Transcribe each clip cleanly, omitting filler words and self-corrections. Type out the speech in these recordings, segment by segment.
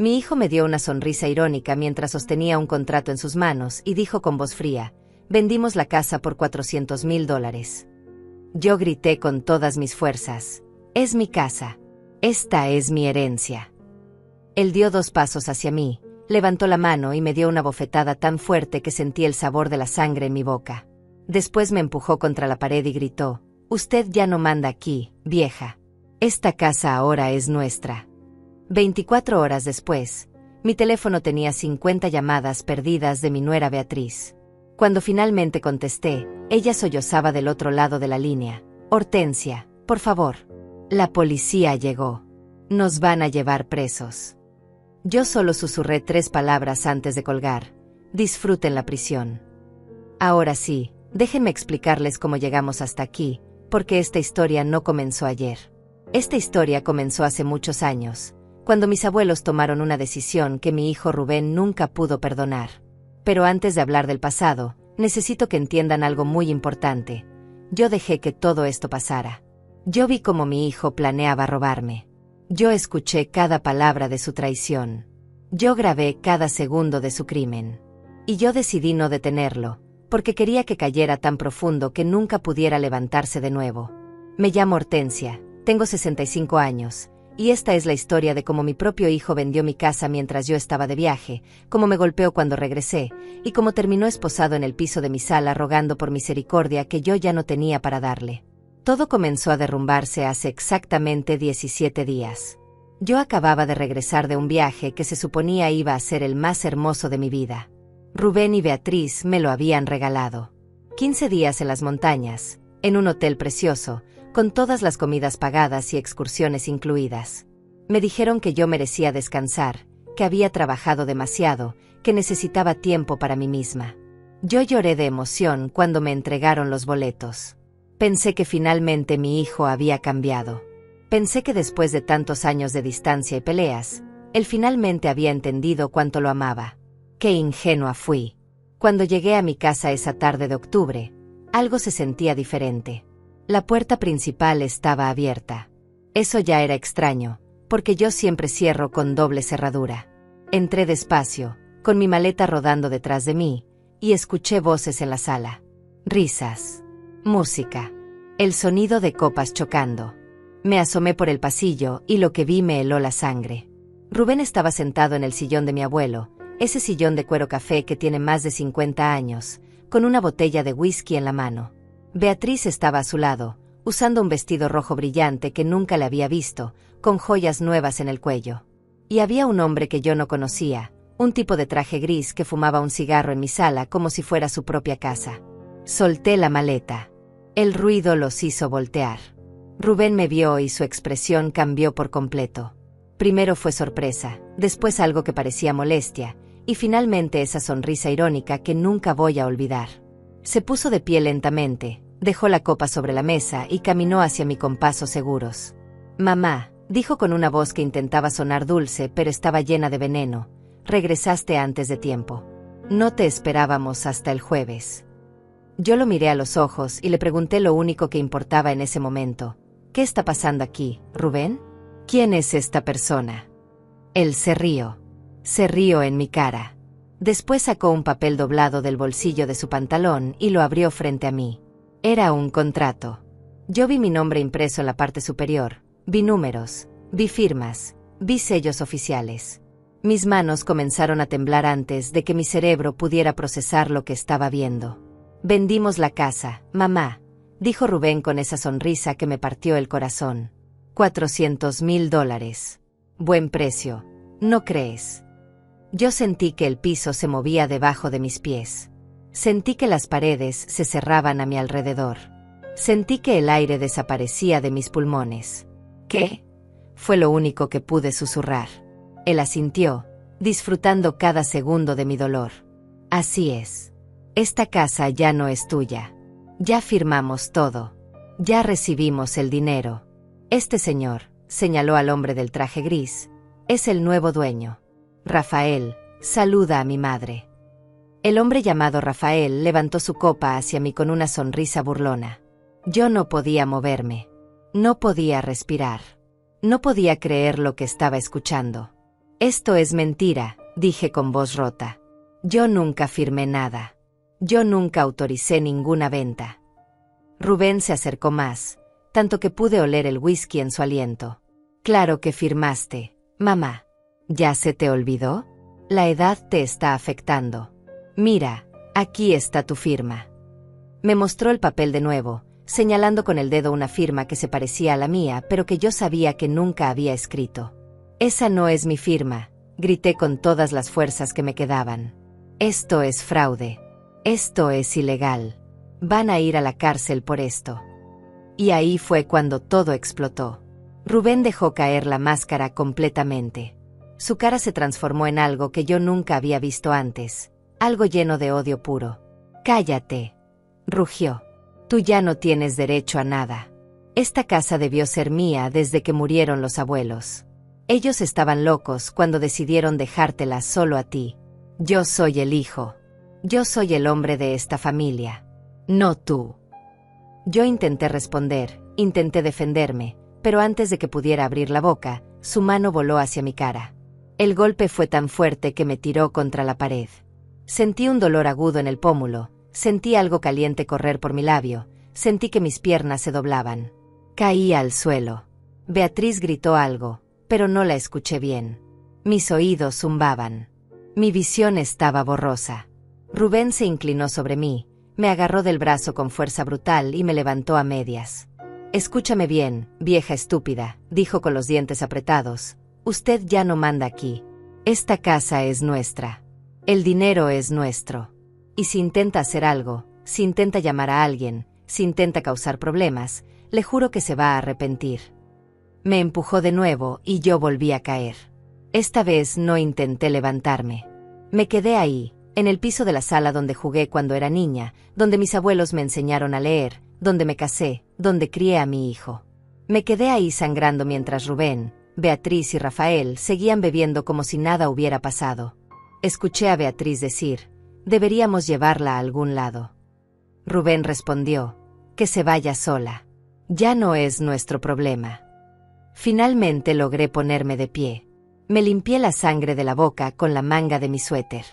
Mi hijo me dio una sonrisa irónica mientras sostenía un contrato en sus manos y dijo con voz fría: vendimos la casa por $400,000. Yo grité con todas mis fuerzas: es mi casa. Esta es mi herencia. Él dio 2 pasos hacia mí, levantó la mano y me dio una bofetada tan fuerte que sentí el sabor de la sangre en mi boca. Después me empujó contra la pared y gritó: usted ya no manda aquí, vieja. Esta casa ahora es nuestra. 24 horas después, mi teléfono tenía 50 llamadas perdidas de mi nuera Beatriz. Cuando finalmente contesté, ella sollozaba del otro lado de la línea: Hortensia, por favor. La policía llegó. Nos van a llevar presos. Yo solo susurré 3 palabras antes de colgar: disfruten la prisión. Ahora sí, déjenme explicarles cómo llegamos hasta aquí, porque esta historia no comenzó ayer. Esta historia comenzó hace muchos años, cuando mis abuelos tomaron una decisión que mi hijo Rubén nunca pudo perdonar. Pero antes de hablar del pasado, necesito que entiendan algo muy importante. Yo dejé que todo esto pasara. Yo vi cómo mi hijo planeaba robarme. Yo escuché cada palabra de su traición. Yo grabé cada segundo de su crimen. Y yo decidí no detenerlo, porque quería que cayera tan profundo que nunca pudiera levantarse de nuevo. Me llamo Hortensia, tengo 65 años, y esta es la historia de cómo mi propio hijo vendió mi casa mientras yo estaba de viaje, cómo me golpeó cuando regresé, y cómo terminó esposado en el piso de mi sala rogando por misericordia que yo ya no tenía para darle. Todo comenzó a derrumbarse hace exactamente 17 días. Yo acababa de regresar de un viaje que se suponía iba a ser el más hermoso de mi vida. Rubén y Beatriz me lo habían regalado. 15 días en las montañas, en un hotel precioso, con todas las comidas pagadas y excursiones incluidas. Me dijeron que yo merecía descansar, que había trabajado demasiado, que necesitaba tiempo para mí misma. Yo lloré de emoción cuando me entregaron los boletos. Pensé que finalmente mi hijo había cambiado. Pensé que después de tantos años de distancia y peleas, él finalmente había entendido cuánto lo amaba. ¡Qué ingenua fui! Cuando llegué a mi casa esa tarde de octubre, algo se sentía diferente. La puerta principal estaba abierta. Eso ya era extraño, porque yo siempre cierro con doble cerradura. Entré despacio, con mi maleta rodando detrás de mí, y escuché voces en la sala. Risas. Música. El sonido de copas chocando. Me asomé por el pasillo y lo que vi me heló la sangre. Rubén estaba sentado en el sillón de mi abuelo, ese sillón de cuero café que tiene más de 50 años, con una botella de whisky en la mano. Beatriz estaba a su lado, usando un vestido rojo brillante que nunca le había visto, con joyas nuevas en el cuello. Y había un hombre que yo no conocía, un tipo de traje gris que fumaba un cigarro en mi sala como si fuera su propia casa. Solté la maleta. El ruido los hizo voltear. Rubén me vio y su expresión cambió por completo. Primero fue sorpresa, después algo que parecía molestia, y finalmente esa sonrisa irónica que nunca voy a olvidar. Se puso de pie lentamente, dejó la copa sobre la mesa y caminó hacia mí con pasos seguros. Mamá, dijo con una voz que intentaba sonar dulce pero estaba llena de veneno, regresaste antes de tiempo. No te esperábamos hasta el jueves. Yo lo miré a los ojos y le pregunté lo único que importaba en ese momento. ¿Qué está pasando aquí, Rubén? ¿Quién es esta persona? Él se rió. Se rió en mi cara. Después sacó un papel doblado del bolsillo de su pantalón y lo abrió frente a mí. Era un contrato. Yo vi mi nombre impreso en la parte superior, vi números, vi firmas, vi sellos oficiales. Mis manos comenzaron a temblar antes de que mi cerebro pudiera procesar lo que estaba viendo. Vendimos la casa, mamá, dijo Rubén con esa sonrisa que me partió el corazón. $400,000. Buen precio, ¿no crees? Yo sentí que el piso se movía debajo de mis pies. Sentí que las paredes se cerraban a mi alrededor. Sentí que el aire desaparecía de mis pulmones. ¿Qué? Fue lo único que pude susurrar. Él asintió, disfrutando cada segundo de mi dolor. Así es. Esta casa ya no es tuya. Ya firmamos todo. Ya recibimos el dinero. Este señor, señaló al hombre del traje gris, es el nuevo dueño. Rafael, saluda a mi madre. El hombre llamado Rafael levantó su copa hacia mí con una sonrisa burlona. Yo no podía moverme. No podía respirar. No podía creer lo que estaba escuchando. Esto es mentira, dije con voz rota. Yo nunca firmé nada. Yo nunca autoricé ninguna venta. Rubén se acercó más, tanto que pude oler el whisky en su aliento. Claro que firmaste, mamá. ¿Ya se te olvidó? La edad te está afectando. Mira, aquí está tu firma. Me mostró el papel de nuevo, señalando con el dedo una firma que se parecía a la mía, pero que yo sabía que nunca había escrito. Esa no es mi firma, grité con todas las fuerzas que me quedaban. Esto es fraude. Esto es ilegal. Van a ir a la cárcel por esto. Y ahí fue cuando todo explotó. Rubén dejó caer la máscara completamente. Su cara se transformó en algo que yo nunca había visto antes, algo lleno de odio puro. «Cállate», rugió. «Tú ya no tienes derecho a nada. Esta casa debió ser mía desde que murieron los abuelos. Ellos estaban locos cuando decidieron dejártela solo a ti. Yo soy el hijo. Yo soy el hombre de esta familia. No tú». Yo intenté responder, intenté defenderme, pero antes de que pudiera abrir la boca, su mano voló hacia mi cara. El golpe fue tan fuerte que me tiró contra la pared. Sentí un dolor agudo en el pómulo, sentí algo caliente correr por mi labio, sentí que mis piernas se doblaban. Caí al suelo. Beatriz gritó algo, pero no la escuché bien. Mis oídos zumbaban. Mi visión estaba borrosa. Rubén se inclinó sobre mí, me agarró del brazo con fuerza brutal y me levantó a medias. «Escúchame bien, vieja estúpida», dijo con los dientes apretados. «Usted ya no manda aquí. Esta casa es nuestra. El dinero es nuestro. Y si intenta hacer algo, si intenta llamar a alguien, si intenta causar problemas, le juro que se va a arrepentir». Me empujó de nuevo y yo volví a caer. Esta vez no intenté levantarme. Me quedé ahí, en el piso de la sala donde jugué cuando era niña, donde mis abuelos me enseñaron a leer, donde me casé, donde crié a mi hijo. Me quedé ahí sangrando mientras Rubén, Beatriz y Rafael seguían bebiendo como si nada hubiera pasado. Escuché a Beatriz decir: «Deberíamos llevarla a algún lado». Rubén respondió: «Que se vaya sola. Ya no es nuestro problema». Finalmente logré ponerme de pie. Me limpié la sangre de la boca con la manga de mi suéter.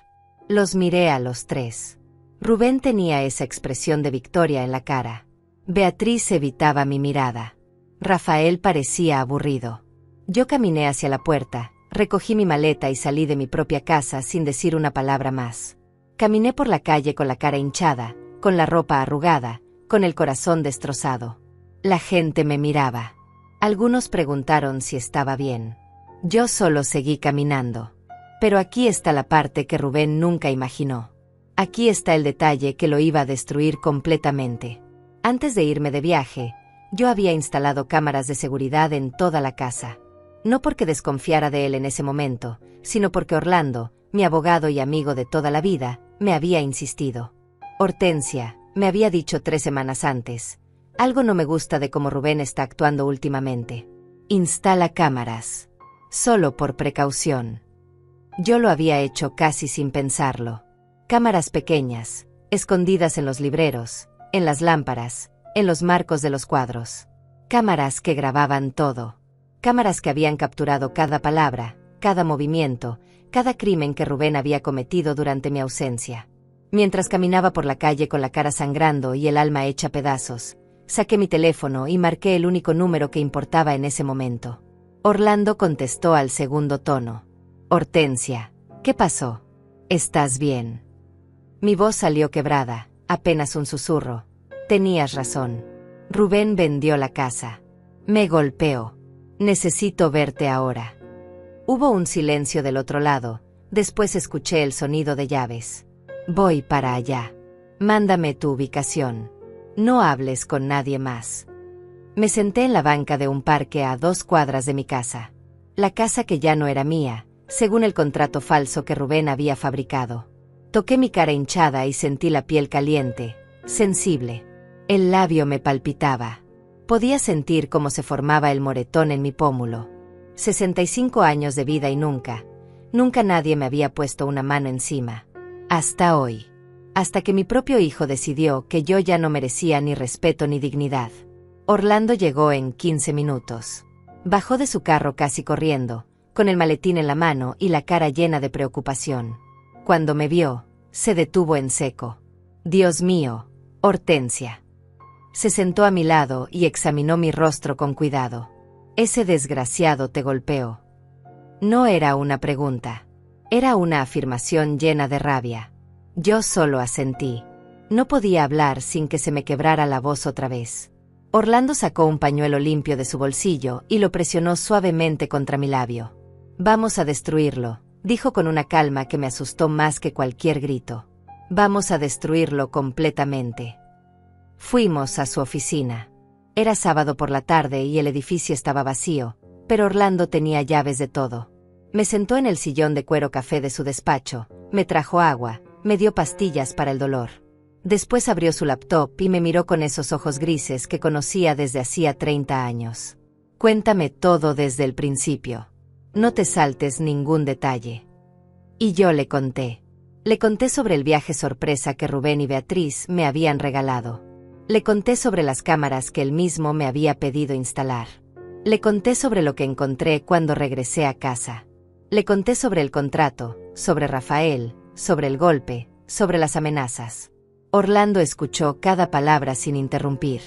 Los miré a los tres. Rubén tenía esa expresión de victoria en la cara. Beatriz evitaba mi mirada. Rafael parecía aburrido. Yo caminé hacia la puerta, recogí mi maleta y salí de mi propia casa sin decir una palabra más. Caminé por la calle con la cara hinchada, con la ropa arrugada, con el corazón destrozado. La gente me miraba. Algunos preguntaron si estaba bien. Yo solo seguí caminando. Pero aquí está la parte que Rubén nunca imaginó. Aquí está el detalle que lo iba a destruir completamente. Antes de irme de viaje, yo había instalado cámaras de seguridad en toda la casa. No porque desconfiara de él en ese momento, sino porque Orlando, mi abogado y amigo de toda la vida, me había insistido. Hortensia, me había dicho 3 semanas antes: «Algo no me gusta de cómo Rubén está actuando últimamente. Instala cámaras. Solo por precaución». Yo lo había hecho casi sin pensarlo. Cámaras pequeñas, escondidas en los libreros, en las lámparas, en los marcos de los cuadros. Cámaras que grababan todo. Cámaras que habían capturado cada palabra, cada movimiento, cada crimen que Rubén había cometido durante mi ausencia. Mientras caminaba por la calle con la cara sangrando y el alma hecha pedazos, saqué mi teléfono y marqué el único número que importaba en ese momento. Orlando contestó al segundo tono. «Hortensia, ¿qué pasó? ¿Estás bien?» Mi voz salió quebrada, apenas un susurro. «Tenías razón. Rubén vendió la casa. Me golpeó. Necesito verte ahora». Hubo un silencio del otro lado, después escuché el sonido de llaves. «Voy para allá. Mándame tu ubicación. No hables con nadie más». Me senté en la banca de un parque a 2 cuadras de mi casa. La casa que ya no era mía, según el contrato falso que Rubén había fabricado. Toqué mi cara hinchada y sentí la piel caliente, sensible. El labio me palpitaba. Podía sentir cómo se formaba el moretón en mi pómulo. 65 años de vida y nunca nadie me había puesto una mano encima. Hasta hoy. Hasta que mi propio hijo decidió que yo ya no merecía ni respeto ni dignidad. Orlando llegó en 15 minutos. Bajó de su carro casi corriendo, con el maletín en la mano y la cara llena de preocupación. Cuando me vio, se detuvo en seco. Dios mío, Hortensia. Se sentó a mi lado y examinó mi rostro con cuidado. Ese desgraciado te golpeó. No era una pregunta. Era una afirmación llena de rabia. Yo solo asentí. No podía hablar sin que se me quebrara la voz otra vez. Orlando sacó un pañuelo limpio de su bolsillo y lo presionó suavemente contra mi labio. Vamos a destruirlo, dijo con una calma que me asustó más que cualquier grito. Vamos a destruirlo completamente. Fuimos a su oficina. Era sábado por la tarde y el edificio estaba vacío, pero Orlando tenía llaves de todo. Me sentó en el sillón de cuero café de su despacho, me trajo agua, me dio pastillas para el dolor. Después abrió su laptop y me miró con esos ojos grises que conocía desde hacía 30 años. Cuéntame todo desde el principio. No te saltes ningún detalle. Y yo le conté. Le conté sobre el viaje sorpresa que Rubén y Beatriz me habían regalado. Le conté sobre las cámaras que él mismo me había pedido instalar. Le conté sobre lo que encontré cuando regresé a casa. Le conté sobre el contrato, sobre Rafael, sobre el golpe, sobre las amenazas. Orlando escuchó cada palabra sin interrumpir.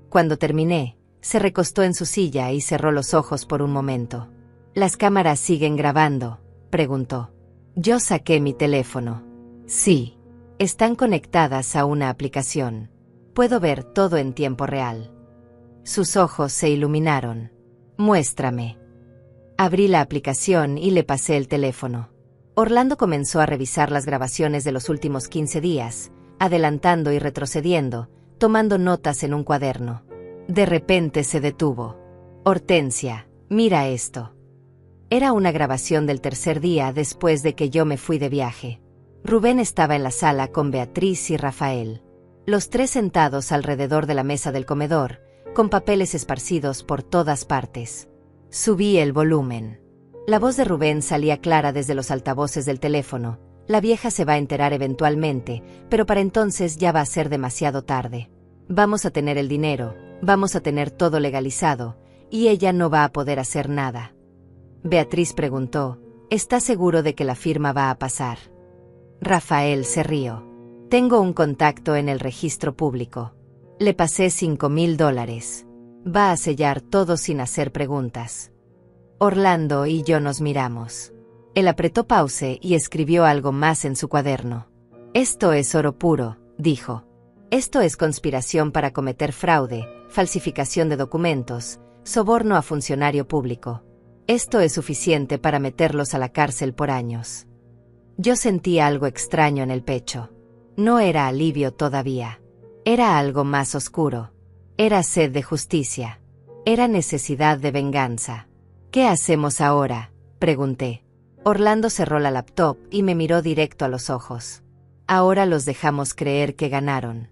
Cuando terminé, se recostó en su silla y cerró los ojos por un momento. ¿Las cámaras siguen grabando?, preguntó. Yo saqué mi teléfono. Sí. Están conectadas a una aplicación. Puedo ver todo en tiempo real. Sus ojos se iluminaron. Muéstrame. Abrí la aplicación y le pasé el teléfono. Orlando comenzó a revisar las grabaciones de los últimos 15 días, adelantando y retrocediendo, tomando notas en un cuaderno. De repente se detuvo. Hortensia, mira esto. Era una grabación del tercer día después de que yo me fui de viaje. Rubén estaba en la sala con Beatriz y Rafael. Los tres sentados alrededor de la mesa del comedor, con papeles esparcidos por todas partes. Subí el volumen. La voz de Rubén salía clara desde los altavoces del teléfono. La vieja se va a enterar eventualmente, pero para entonces ya va a ser demasiado tarde. Vamos a tener el dinero, vamos a tener todo legalizado, y ella no va a poder hacer nada. Beatriz preguntó, ¿estás seguro de que la firma va a pasar? Rafael se rió. Tengo un contacto en el registro público. Le pasé $5,000. Va a sellar todo sin hacer preguntas. Orlando y yo nos miramos. Él apretó pause y escribió algo más en su cuaderno. Esto es oro puro, dijo. Esto es conspiración para cometer fraude, falsificación de documentos, soborno a funcionario público. Esto es suficiente para meterlos a la cárcel por años. Yo sentí algo extraño en el pecho. No era alivio todavía. Era algo más oscuro. Era sed de justicia. Era necesidad de venganza. ¿Qué hacemos ahora?, pregunté. Orlando cerró la laptop y me miró directo a los ojos. Ahora los dejamos creer que ganaron.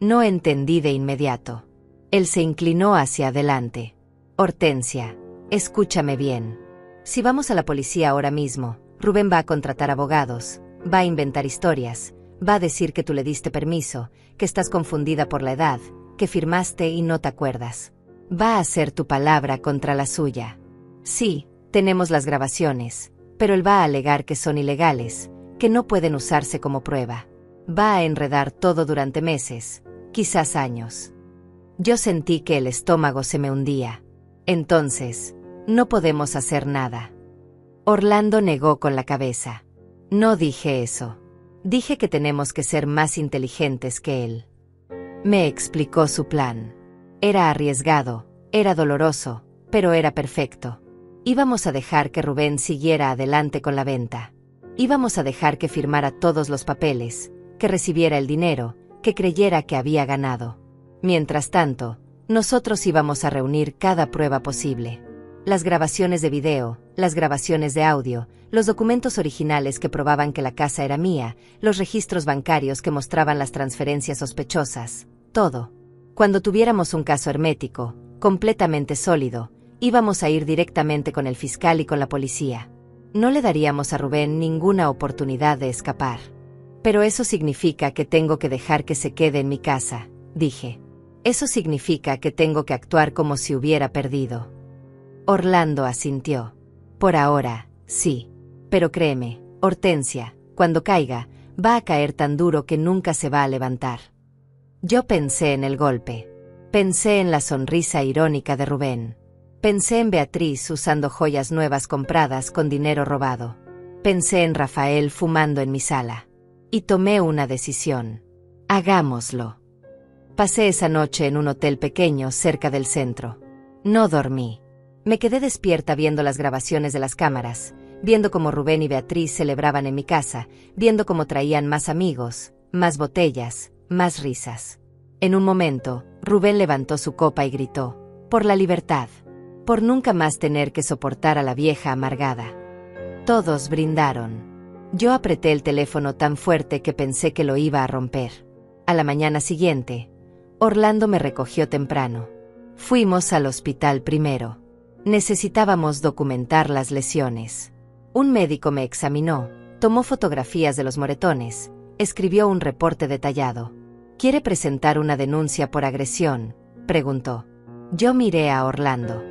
No entendí de inmediato. Él se inclinó hacia adelante. Hortensia, escúchame bien. Si vamos a la policía ahora mismo, Rubén va a contratar abogados, va a inventar historias, va a decir que tú le diste permiso, que estás confundida por la edad, que firmaste y no te acuerdas. Va a hacer tu palabra contra la suya. Sí, tenemos las grabaciones, pero él va a alegar que son ilegales, que no pueden usarse como prueba. Va a enredar todo durante meses, quizás años. Yo sentí que el estómago se me hundía. Entonces, no podemos hacer nada. Orlando negó con la cabeza. No dije eso. Dije que tenemos que ser más inteligentes que él. Me explicó su plan. Era arriesgado, era doloroso, pero era perfecto. Íbamos a dejar que Rubén siguiera adelante con la venta. Íbamos a dejar que firmara todos los papeles, que recibiera el dinero, que creyera que había ganado. Mientras tanto, nosotros íbamos a reunir cada prueba posible. Las grabaciones de video, las grabaciones de audio, los documentos originales que probaban que la casa era mía, los registros bancarios que mostraban las transferencias sospechosas, todo. Cuando tuviéramos un caso hermético, completamente sólido, íbamos a ir directamente con el fiscal y con la policía. No le daríamos a Rubén ninguna oportunidad de escapar. Pero eso significa que tengo que dejar que se quede en mi casa, dije. Eso significa que tengo que actuar como si hubiera perdido. Orlando asintió. Por ahora, sí. Pero créeme, Hortensia, cuando caiga, va a caer tan duro que nunca se va a levantar. Yo pensé en el golpe. Pensé en la sonrisa irónica de Rubén. Pensé en Beatriz usando joyas nuevas compradas con dinero robado. Pensé en Rafael fumando en mi sala. Y tomé una decisión. Hagámoslo. Pasé esa noche en un hotel pequeño cerca del centro. No dormí. Me quedé despierta viendo las grabaciones de las cámaras, viendo cómo Rubén y Beatriz celebraban en mi casa, viendo cómo traían más amigos, más botellas, más risas. En un momento, Rubén levantó su copa y gritó: «Por la libertad, por nunca más tener que soportar a la vieja amargada». Todos brindaron. Yo apreté el teléfono tan fuerte que pensé que lo iba a romper. A la mañana siguiente, Orlando me recogió temprano. Fuimos al hospital primero. Necesitábamos documentar las lesiones. Un médico me examinó, tomó fotografías de los moretones, escribió un reporte detallado. «¿Quiere presentar una denuncia por agresión?», preguntó. Yo miré a Orlando.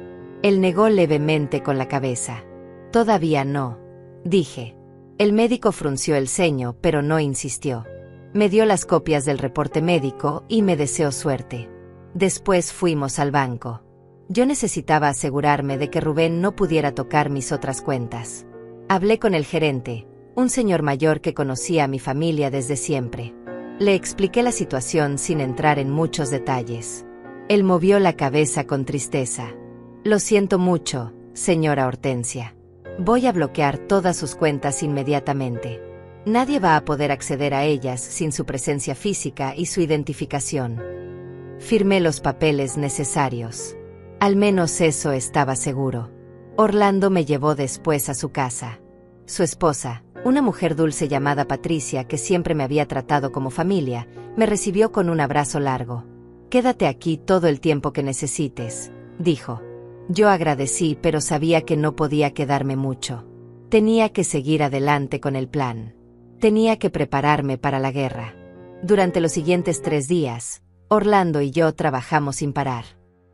Él negó levemente con la cabeza. «Todavía no», dije. El médico frunció el ceño, pero no insistió. Me dio las copias del reporte médico y me deseó suerte. Después fuimos al banco. Yo necesitaba asegurarme de que Rubén no pudiera tocar mis otras cuentas. Hablé con el gerente, un señor mayor que conocía a mi familia desde siempre. Le expliqué la situación sin entrar en muchos detalles. Él movió la cabeza con tristeza. «Lo siento mucho, señora Hortensia. Voy a bloquear todas sus cuentas inmediatamente. Nadie va a poder acceder a ellas sin su presencia física y su identificación». Firmé los papeles necesarios. Al menos eso estaba seguro. Orlando me llevó después a su casa. Su esposa, una mujer dulce llamada Patricia que siempre me había tratado como familia, me recibió con un abrazo largo. «Quédate aquí todo el tiempo que necesites», dijo. Yo agradecí, pero sabía que no podía quedarme mucho. Tenía que seguir adelante con el plan. Tenía que prepararme para la guerra. Durante los siguientes 3 días, Orlando y yo trabajamos sin parar.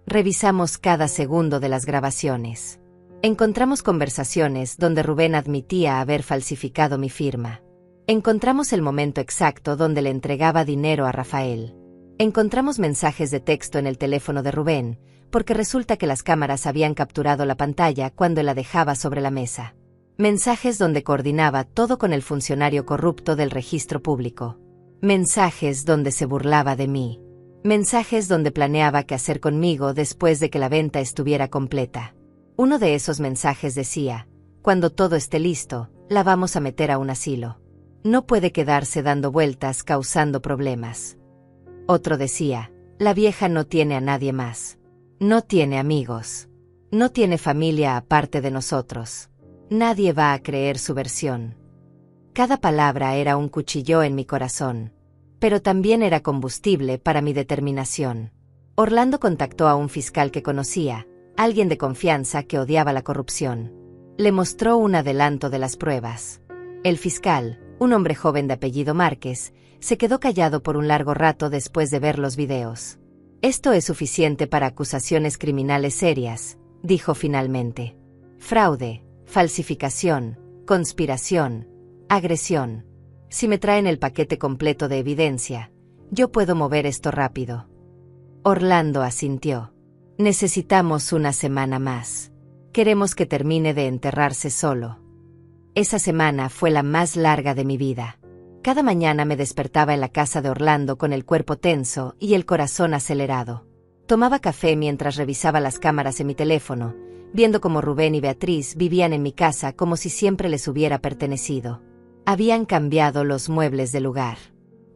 Revisamos cada segundo de las grabaciones. Encontramos conversaciones donde Rubén admitía haber falsificado mi firma. Encontramos el momento exacto donde le entregaba dinero a Rafael. Encontramos mensajes de texto en el teléfono de Rubén, porque resulta que las cámaras habían capturado la pantalla cuando la dejaba sobre la mesa. Mensajes donde coordinaba todo con el funcionario corrupto del registro público. Mensajes donde se burlaba de mí. Mensajes donde planeaba qué hacer conmigo después de que la venta estuviera completa. Uno de esos mensajes decía: «Cuando todo esté listo, la vamos a meter a un asilo. No puede quedarse dando vueltas causando problemas». Otro decía: «La vieja no tiene a nadie más. No tiene amigos. No tiene familia aparte de nosotros. Nadie va a creer su versión». Cada palabra era un cuchillo en mi corazón, pero también era combustible para mi determinación. Orlando contactó a un fiscal que conocía, alguien de confianza que odiaba la corrupción. Le mostró un adelanto de las pruebas. El fiscal, un hombre joven de apellido Márquez, se quedó callado por un largo rato después de ver los videos. «Esto es suficiente para acusaciones criminales serias», dijo finalmente. «Fraude, falsificación, conspiración, agresión. Si me traen el paquete completo de evidencia, yo puedo mover esto rápido». Orlando asintió. «Necesitamos una semana más. Queremos que termine de enterrarse solo». Esa semana fue la más larga de mi vida. Cada mañana me despertaba en la casa de Orlando con el cuerpo tenso y el corazón acelerado. Tomaba café mientras revisaba las cámaras en mi teléfono, viendo cómo Rubén y Beatriz vivían en mi casa como si siempre les hubiera pertenecido. Habían cambiado los muebles del lugar.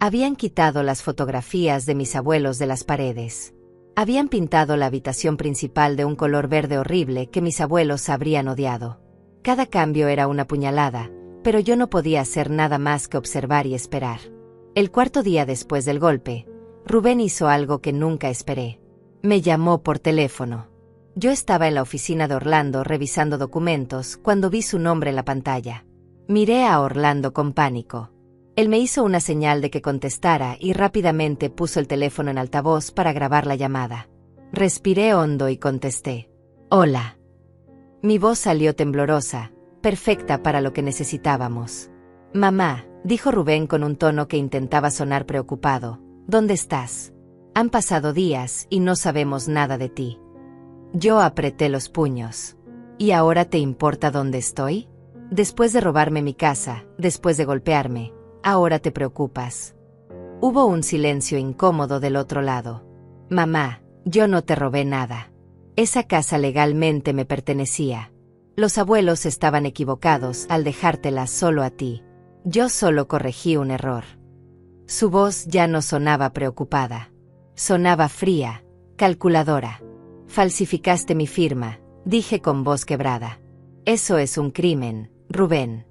Habían quitado las fotografías de mis abuelos de las paredes. Habían pintado la habitación principal de un color verde horrible que mis abuelos habrían odiado. Cada cambio era una puñalada, pero yo no podía hacer nada más que observar y esperar. El 4.º día después del golpe, Rubén hizo algo que nunca esperé. Me llamó por teléfono. Yo estaba en la oficina de Orlando revisando documentos cuando vi su nombre en la pantalla. Miré a Orlando con pánico. Él me hizo una señal de que contestara y rápidamente puso el teléfono en altavoz para grabar la llamada. Respiré hondo y contesté. «Hola». Mi voz salió temblorosa, perfecta para lo que necesitábamos. Mamá, dijo Rubén con un tono que intentaba sonar preocupado, ¿dónde estás? Han pasado días y no sabemos nada de ti. Yo apreté los puños. ¿Y ahora te importa dónde estoy? Después de robarme mi casa, después de golpearme, ahora te preocupas. Hubo un silencio incómodo del otro lado. Mamá, yo no te robé nada. Esa casa legalmente me pertenecía. Los abuelos estaban equivocados al dejártela solo a ti. Yo solo corregí un error. Su voz ya no sonaba preocupada. Sonaba fría, calculadora. Falsificaste mi firma, dije con voz quebrada. Eso es un crimen, Rubén.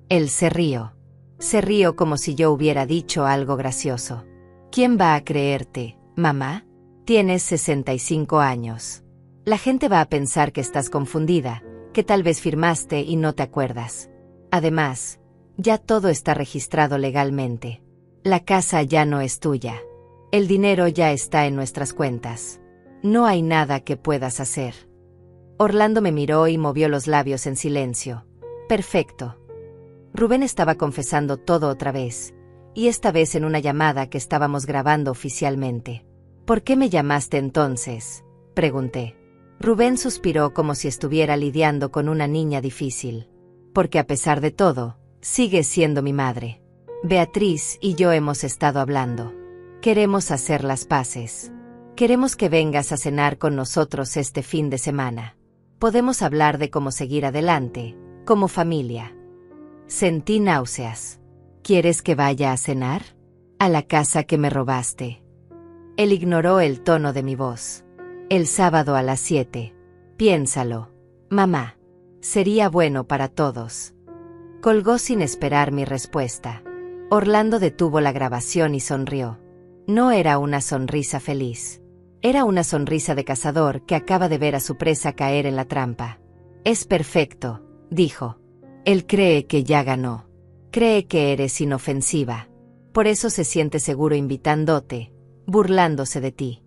Él se rió. Se rió como si yo hubiera dicho algo gracioso. ¿Quién va a creerte, mamá? Tienes 65 años. La gente va a pensar que estás confundida, que tal vez firmaste y no te acuerdas. Además, ya todo está registrado legalmente. La casa ya no es tuya. El dinero ya está en nuestras cuentas. No hay nada que puedas hacer. Orlando me miró y movió los labios en silencio. Perfecto. Rubén estaba confesando todo otra vez, y esta vez en una llamada que estábamos grabando oficialmente. ¿Por qué me llamaste entonces?, pregunté. Rubén suspiró como si estuviera lidiando con una niña difícil. Porque a pesar de todo, sigues siendo mi madre. Beatriz y yo hemos estado hablando. Queremos hacer las paces. Queremos que vengas a cenar con nosotros este fin de semana. Podemos hablar de cómo seguir adelante, como familia. Sentí náuseas. ¿Quieres que vaya a cenar? A la casa que me robaste. Él ignoró el tono de mi voz. El sábado a las 7. Piénsalo, mamá. Sería bueno para todos. Colgó sin esperar mi respuesta. Orlando detuvo la grabación y sonrió. No era una sonrisa feliz. Era una sonrisa de cazador que acaba de ver a su presa caer en la trampa. Es perfecto, dijo. Él cree que ya ganó. Cree que eres inofensiva. Por eso se siente seguro invitándote, burlándose de ti.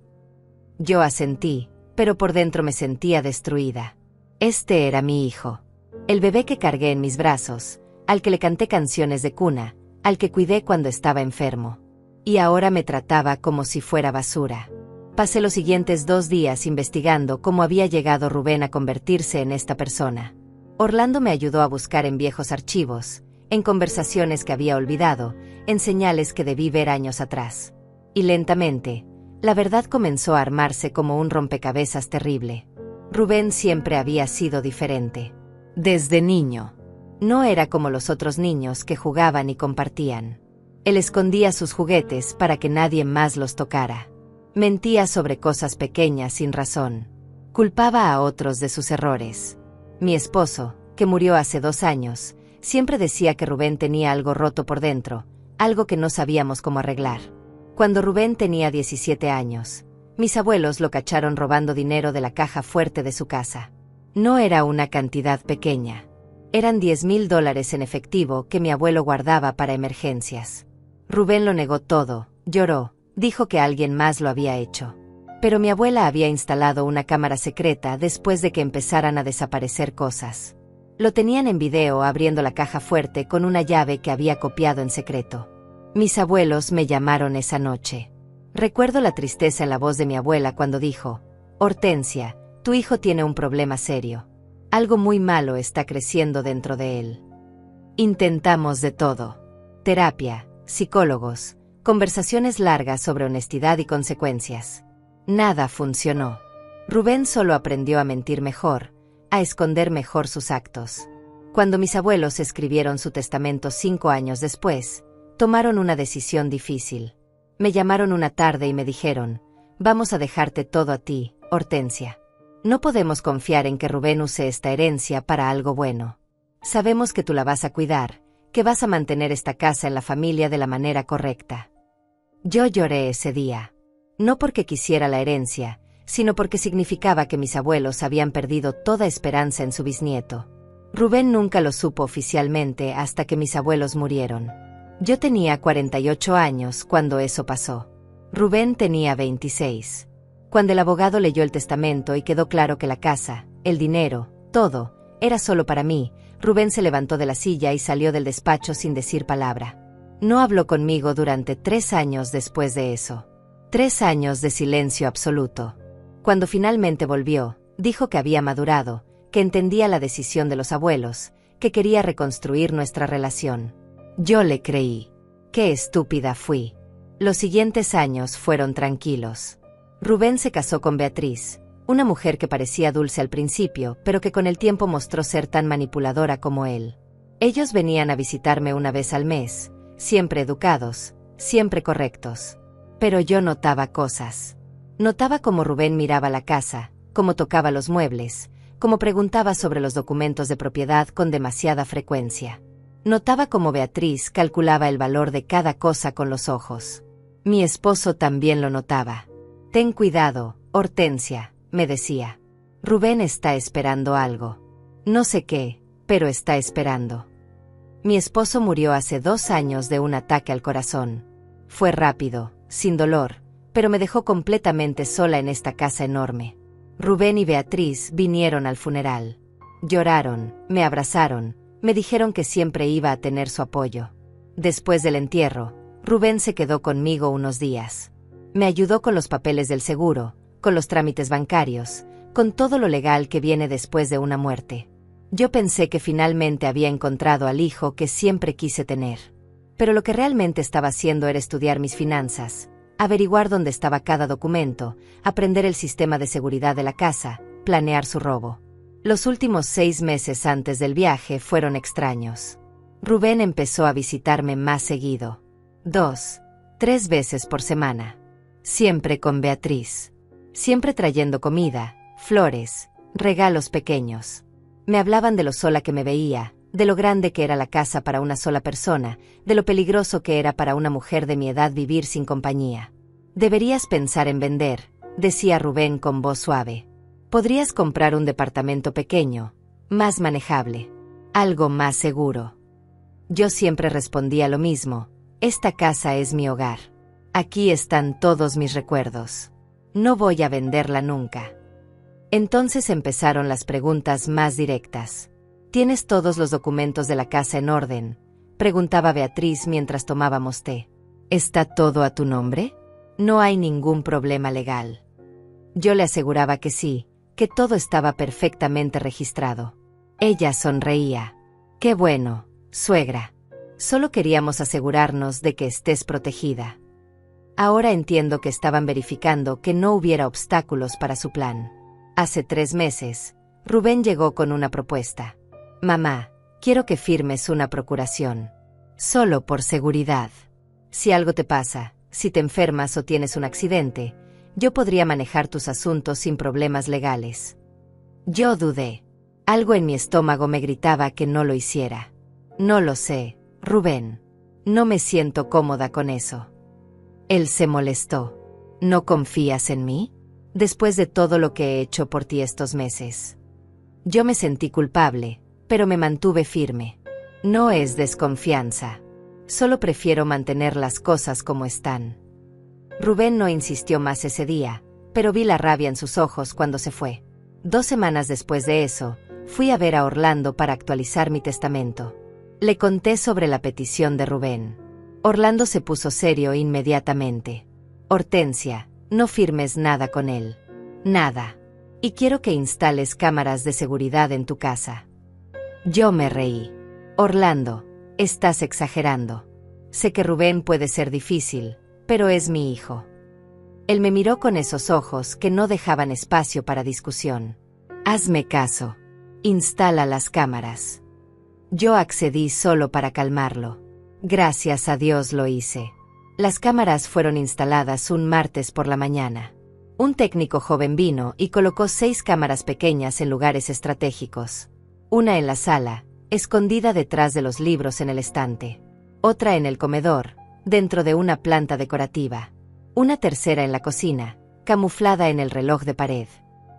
Yo asentí, pero por dentro me sentía destruida. Este era mi hijo. El bebé que cargué en mis brazos, al que le canté canciones de cuna, al que cuidé cuando estaba enfermo. Y ahora me trataba como si fuera basura. Pasé los siguientes 2 días investigando cómo había llegado Rubén a convertirse en esta persona. Orlando me ayudó a buscar en viejos archivos, en conversaciones que había olvidado, en señales que debí ver años atrás. Y lentamente, la verdad comenzó a armarse como un rompecabezas terrible. Rubén siempre había sido diferente. Desde niño. No era como los otros niños que jugaban y compartían. Él escondía sus juguetes para que nadie más los tocara. Mentía sobre cosas pequeñas sin razón. Culpaba a otros de sus errores. Mi esposo, que murió hace 2 años, siempre decía que Rubén tenía algo roto por dentro, algo que no sabíamos cómo arreglar. Cuando Rubén tenía 17 años, mis abuelos lo cacharon robando dinero de la caja fuerte de su casa. No era una cantidad pequeña. Eran $10,000 en efectivo que mi abuelo guardaba para emergencias. Rubén lo negó todo, lloró, dijo que alguien más lo había hecho. Pero mi abuela había instalado una cámara secreta después de que empezaran a desaparecer cosas. Lo tenían en video abriendo la caja fuerte con una llave que había copiado en secreto. Mis abuelos me llamaron esa noche. Recuerdo la tristeza en la voz de mi abuela cuando dijo: Hortensia, tu hijo tiene un problema serio. Algo muy malo está creciendo dentro de él. Intentamos de todo. Terapia, psicólogos, conversaciones largas sobre honestidad y consecuencias. Nada funcionó. Rubén solo aprendió a mentir mejor, a esconder mejor sus actos. Cuando mis abuelos escribieron su testamento 5 años después, tomaron una decisión difícil. Me llamaron una tarde y me dijeron: vamos a dejarte todo a ti, Hortensia. No podemos confiar en que Rubén use esta herencia para algo bueno. Sabemos que tú la vas a cuidar, que vas a mantener esta casa en la familia de la manera correcta. Yo lloré ese día. No porque quisiera la herencia, sino porque significaba que mis abuelos habían perdido toda esperanza en su bisnieto. Rubén nunca lo supo oficialmente hasta que mis abuelos murieron. Yo tenía 48 años cuando eso pasó. Rubén tenía 26. Cuando el abogado leyó el testamento y quedó claro que la casa, el dinero, todo era solo para mí, Rubén se levantó de la silla y salió del despacho sin decir palabra. No habló conmigo durante 3 años después de eso. 3 años de silencio absoluto. Cuando finalmente volvió, dijo que había madurado, que entendía la decisión de los abuelos, que quería reconstruir nuestra relación. Yo le creí. Qué estúpida fui. Los siguientes años fueron tranquilos. Rubén se casó con Beatriz, una mujer que parecía dulce al principio, pero que con el tiempo mostró ser tan manipuladora como él. Ellos venían a visitarme una vez al mes, siempre educados, siempre correctos. Pero yo notaba cosas. Notaba cómo Rubén miraba la casa, cómo tocaba los muebles, cómo preguntaba sobre los documentos de propiedad con demasiada frecuencia. Notaba cómo Beatriz calculaba el valor de cada cosa con los ojos. Mi esposo también lo notaba. Ten cuidado, Hortensia, me decía. Rubén está esperando algo. No sé qué, pero está esperando. Mi esposo murió hace 2 años de un ataque al corazón. Fue rápido, sin dolor, pero me dejó completamente sola en esta casa enorme. Rubén y Beatriz vinieron al funeral. Lloraron, me abrazaron, me dijeron que siempre iba a tener su apoyo. Después del entierro, Rubén se quedó conmigo unos días. Me ayudó con los papeles del seguro, con los trámites bancarios, con todo lo legal que viene después de una muerte. Yo pensé que finalmente había encontrado al hijo que siempre quise tener. Pero lo que realmente estaba haciendo era estudiar mis finanzas, averiguar dónde estaba cada documento, aprender el sistema de seguridad de la casa, planear su robo. Los últimos 6 meses antes del viaje fueron extraños. Rubén empezó a visitarme más seguido. 2, 3 veces por semana. Siempre con Beatriz. Siempre trayendo comida, flores, regalos pequeños. Me hablaban de lo sola que me veía, de lo grande que era la casa para una sola persona, de lo peligroso que era para una mujer de mi edad vivir sin compañía. Deberías pensar en vender, decía Rubén con voz suave. Podrías comprar un departamento pequeño, más manejable, algo más seguro. Yo siempre respondía lo mismo, esta casa es mi hogar. Aquí están todos mis recuerdos. No voy a venderla nunca. Entonces empezaron las preguntas más directas. ¿Tienes todos los documentos de la casa en orden?, preguntaba Beatriz mientras tomábamos té. ¿Está todo a tu nombre? No hay ningún problema legal. Yo le aseguraba que sí, que todo estaba perfectamente registrado. Ella sonreía. Qué bueno, suegra. Solo queríamos asegurarnos de que estés protegida. Ahora entiendo que estaban verificando que no hubiera obstáculos para su plan. Hace 3 meses, Rubén llegó con una propuesta. Mamá, quiero que firmes una procuración. Solo por seguridad. Si algo te pasa, si te enfermas o tienes un accidente, yo podría manejar tus asuntos sin problemas legales. Yo dudé. Algo en mi estómago me gritaba que no lo hiciera. No lo sé, Rubén. No me siento cómoda con eso. Él se molestó. ¿No confías en mí? Después de todo lo que he hecho por ti estos meses. Yo me sentí culpable, pero me mantuve firme. No es desconfianza. Solo prefiero mantener las cosas como están. Rubén no insistió más ese día, pero vi la rabia en sus ojos cuando se fue. 2 semanas después de eso, fui a ver a Orlando para actualizar mi testamento. Le conté sobre la petición de Rubén. Orlando se puso serio inmediatamente. Hortensia, no firmes nada con él. Nada. Y quiero que instales cámaras de seguridad en tu casa. Yo me reí. Orlando, estás exagerando. Sé que Rubén puede ser difícil, pero es mi hijo. Él me miró con esos ojos que no dejaban espacio para discusión. Hazme caso. Instala las cámaras. Yo accedí solo para calmarlo. Gracias a Dios lo hice. Las cámaras fueron instaladas un martes por la mañana. Un técnico joven vino y colocó 6 cámaras pequeñas en lugares estratégicos. Una en la sala, escondida detrás de los libros en el estante. Otra en el comedor, dentro de una planta decorativa. Una tercera en la cocina, camuflada en el reloj de pared.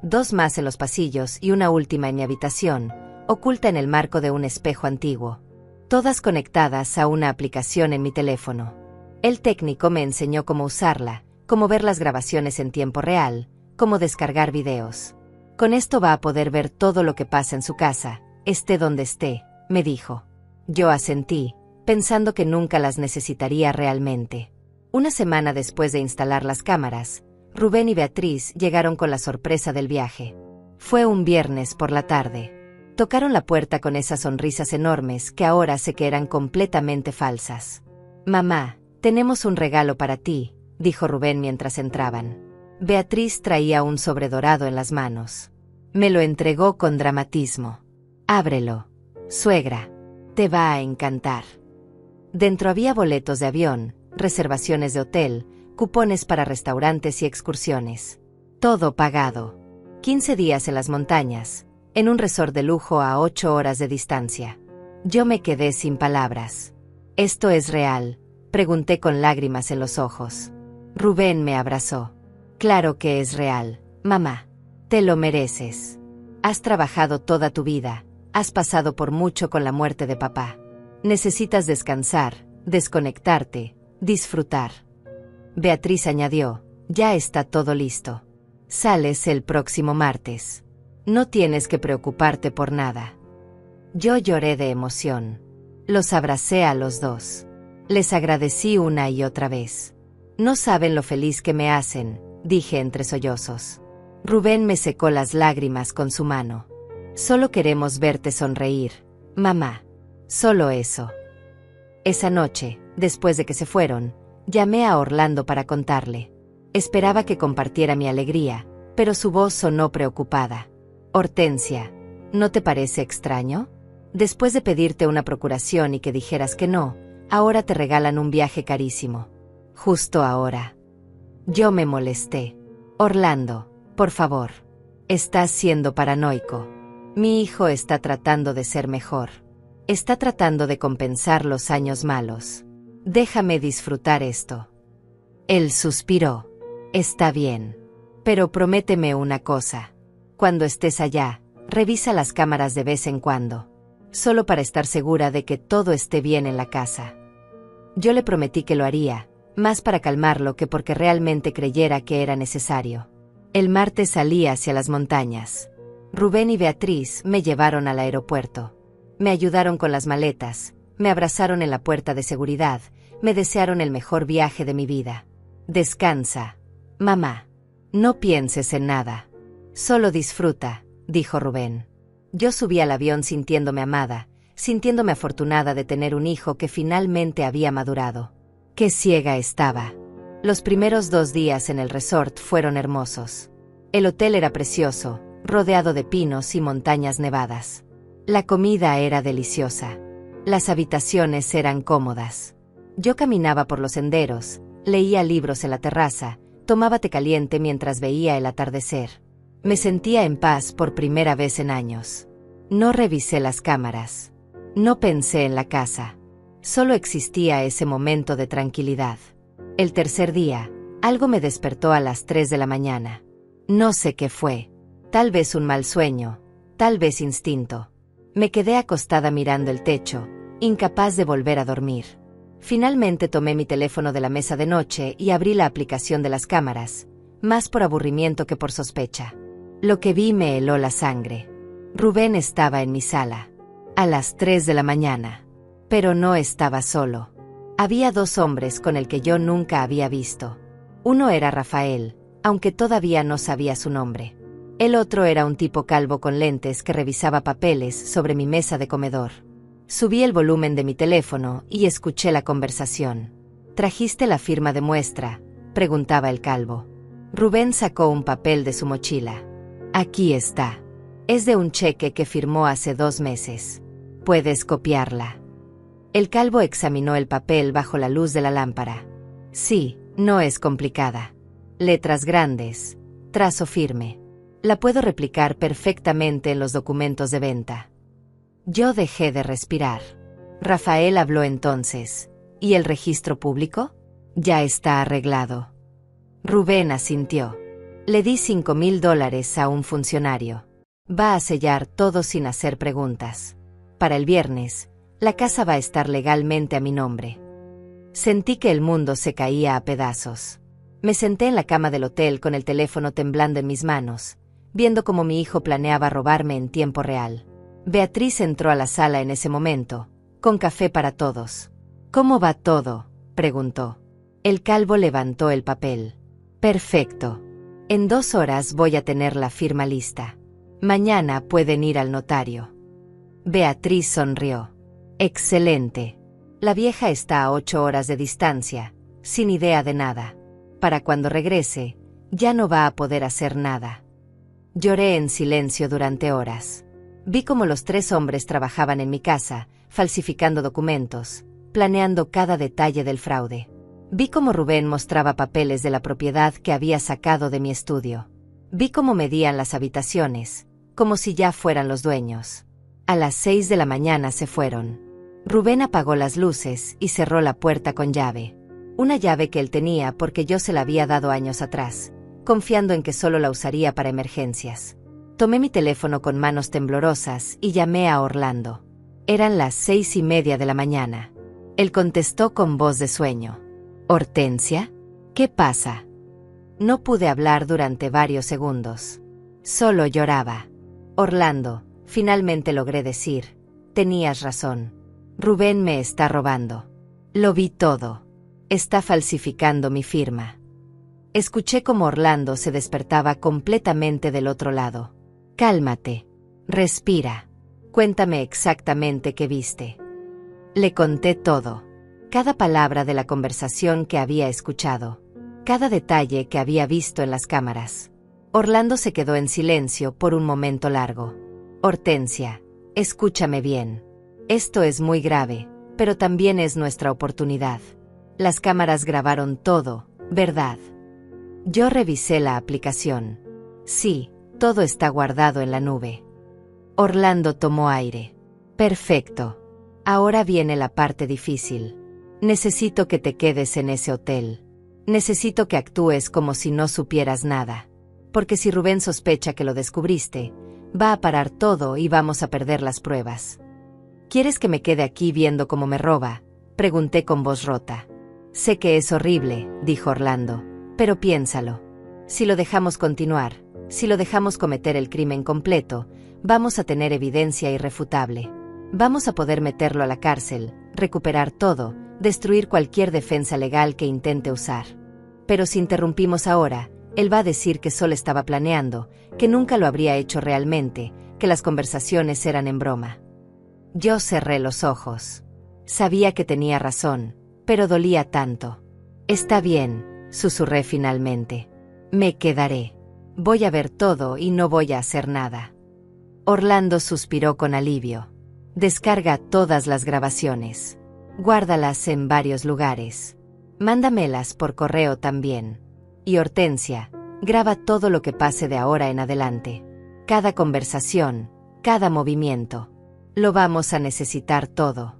2 más en los pasillos y una última en mi habitación, oculta en el marco de un espejo antiguo. Todas conectadas a una aplicación en mi teléfono. El técnico me enseñó cómo usarla, cómo ver las grabaciones en tiempo real, cómo descargar videos. Con esto va a poder ver todo lo que pasa en su casa, esté donde esté, me dijo. Yo asentí, pensando que nunca las necesitaría realmente. Una semana después de instalar las cámaras, Rubén y Beatriz llegaron con la sorpresa del viaje. Fue un viernes por la tarde. Tocaron la puerta con esas sonrisas enormes que ahora sé que eran completamente falsas. «Mamá, tenemos un regalo para ti», dijo Rubén mientras entraban. Beatriz traía un sobre dorado en las manos. Me lo entregó con dramatismo. «Ábrelo. Suegra. Te va a encantar». Dentro había boletos de avión, reservaciones de hotel, cupones para restaurantes y excursiones. Todo pagado. 15 días en las montañas, en un resort de lujo a 8 horas de distancia. Yo me quedé sin palabras. «¿Esto es real?», pregunté con lágrimas en los ojos. Rubén me abrazó. «Claro que es real, mamá. Te lo mereces. Has trabajado toda tu vida, has pasado por mucho con la muerte de papá. Necesitas descansar, desconectarte, disfrutar». Beatriz añadió: «Ya está todo listo. Sales el próximo martes. No tienes que preocuparte por nada». Yo lloré de emoción. Los abracé a los dos. Les agradecí una y otra vez. «No saben lo feliz que me hacen», dije entre sollozos. Rubén me secó las lágrimas con su mano. «Solo queremos verte sonreír, mamá. Solo eso». Esa noche, después de que se fueron, llamé a Orlando para contarle. Esperaba que compartiera mi alegría, pero su voz sonó preocupada. «Hortensia, ¿no te parece extraño? Después de pedirte una procuración y que dijeras que no, ahora te regalan un viaje carísimo. Justo ahora». Yo me molesté. «Orlando, por favor. Estás siendo paranoico. Mi hijo está tratando de ser mejor. Está tratando de compensar los años malos. Déjame disfrutar esto». Él suspiró. «Está bien. Pero prométeme una cosa. Cuando estés allá, revisa las cámaras de vez en cuando. Solo para estar segura de que todo esté bien en la casa». Yo le prometí que lo haría, más para calmarlo que porque realmente creyera que era necesario. El martes salí hacia las montañas. Rubén y Beatriz me llevaron al aeropuerto. Me ayudaron con las maletas, me abrazaron en la puerta de seguridad, me desearon el mejor viaje de mi vida. «Descansa, mamá. No pienses en nada. Solo disfruta», dijo Rubén. Yo subí al avión sintiéndome amada, sintiéndome afortunada de tener un hijo que finalmente había madurado. Qué ciega estaba. Los primeros 2 días en el resort fueron hermosos. El hotel era precioso, rodeado de pinos y montañas nevadas. La comida era deliciosa. Las habitaciones eran cómodas. Yo caminaba por los senderos, leía libros en la terraza, tomaba té caliente mientras veía el atardecer. Me sentía en paz por primera vez en años. No revisé las cámaras. No pensé en la casa. Solo existía ese momento de tranquilidad. El tercer día, algo me despertó a las 3 de la mañana. No sé qué fue. Tal vez un mal sueño, tal vez instinto. Me quedé acostada mirando el techo, incapaz de volver a dormir. Finalmente tomé mi teléfono de la mesa de noche y abrí la aplicación de las cámaras, más por aburrimiento que por sospecha. Lo que vi me heló la sangre. Rubén estaba en mi sala. A las 3 de la mañana. Pero no estaba solo. Había 2 hombres con el que yo nunca había visto. Uno era Rafael, aunque todavía no sabía su nombre. El otro era un tipo calvo con lentes que revisaba papeles sobre mi mesa de comedor. Subí el volumen de mi teléfono y escuché la conversación. «¿Trajiste la firma de muestra?», preguntaba el calvo. Rubén sacó un papel de su mochila. «Aquí está. Es de un cheque que firmó hace 2 meses. Puedes copiarla». El calvo examinó el papel bajo la luz de la lámpara. «Sí, no es complicada. Letras grandes, trazo firme. La puedo replicar perfectamente en los documentos de venta». Yo dejé de respirar. Rafael habló entonces. «¿Y el registro público?». «Ya está arreglado». Rubén asintió. Le di $5,000 a un funcionario. Va a sellar todo sin hacer preguntas. Para el viernes, la casa va a estar legalmente a mi nombre. Sentí que el mundo se caía a pedazos. Me senté en la cama del hotel con el teléfono temblando en mis manos, viendo cómo mi hijo planeaba robarme en tiempo real. Beatriz entró a la sala en ese momento, con café para todos. «¿Cómo va todo?», preguntó. El calvo levantó el papel. «Perfecto. En 2 horas voy a tener la firma lista. Mañana pueden ir al notario». Beatriz sonrió. «Excelente. La vieja está a 8 horas de distancia, sin idea de nada. Para cuando regrese, ya no va a poder hacer nada». Lloré en silencio durante horas. Vi cómo los 3 hombres trabajaban en mi casa, falsificando documentos, planeando cada detalle del fraude. Vi cómo Rubén mostraba papeles de la propiedad que había sacado de mi estudio. Vi cómo medían las habitaciones, como si ya fueran los dueños. A las 6 de la mañana se fueron. Rubén apagó las luces y cerró la puerta con llave. Una llave que él tenía porque yo se la había dado años atrás, confiando en que solo la usaría para emergencias. Tomé mi teléfono con manos temblorosas y llamé a Orlando. Eran las 6:30 de la mañana. Él contestó con voz de sueño. «¿Hortensia? ¿Qué pasa?». No pude hablar durante varios segundos. Solo lloraba. «Orlando», finalmente logré decir, «tenías razón. Rubén me está robando. Lo vi todo. Está falsificando mi firma». Escuché cómo Orlando se despertaba completamente del otro lado. «Cálmate. Respira. Cuéntame exactamente qué viste». Le conté todo. Cada palabra de la conversación que había escuchado. Cada detalle que había visto en las cámaras. Orlando se quedó en silencio por un momento largo. «Hortensia, escúchame bien. Esto es muy grave, pero también es nuestra oportunidad. Las cámaras grabaron todo, ¿verdad?». Yo revisé la aplicación. «Sí, todo está guardado en la nube». Orlando tomó aire. «Perfecto. Ahora viene la parte difícil. Necesito que te quedes en ese hotel. Necesito que actúes como si no supieras nada. Porque si Rubén sospecha que lo descubriste, va a parar todo y vamos a perder las pruebas». «¿Quieres que me quede aquí viendo cómo me roba?», pregunté con voz rota. «Sé que es horrible», dijo Orlando, «pero piénsalo. Si lo dejamos continuar, si lo dejamos cometer el crimen completo, vamos a tener evidencia irrefutable. Vamos a poder meterlo a la cárcel, recuperar todo, destruir cualquier defensa legal que intente usar. Pero si interrumpimos ahora, él va a decir que solo estaba planeando, que nunca lo habría hecho realmente, que las conversaciones eran en broma». Yo cerré los ojos. Sabía que tenía razón, pero dolía tanto. «Está bien», susurré finalmente. «Me quedaré. Voy a ver todo y no voy a hacer nada». Orlando suspiró con alivio. «Descarga todas las grabaciones. Guárdalas en varios lugares. Mándamelas por correo también. Y Hortensia, graba todo lo que pase de ahora en adelante. Cada conversación, cada movimiento. Lo vamos a necesitar todo».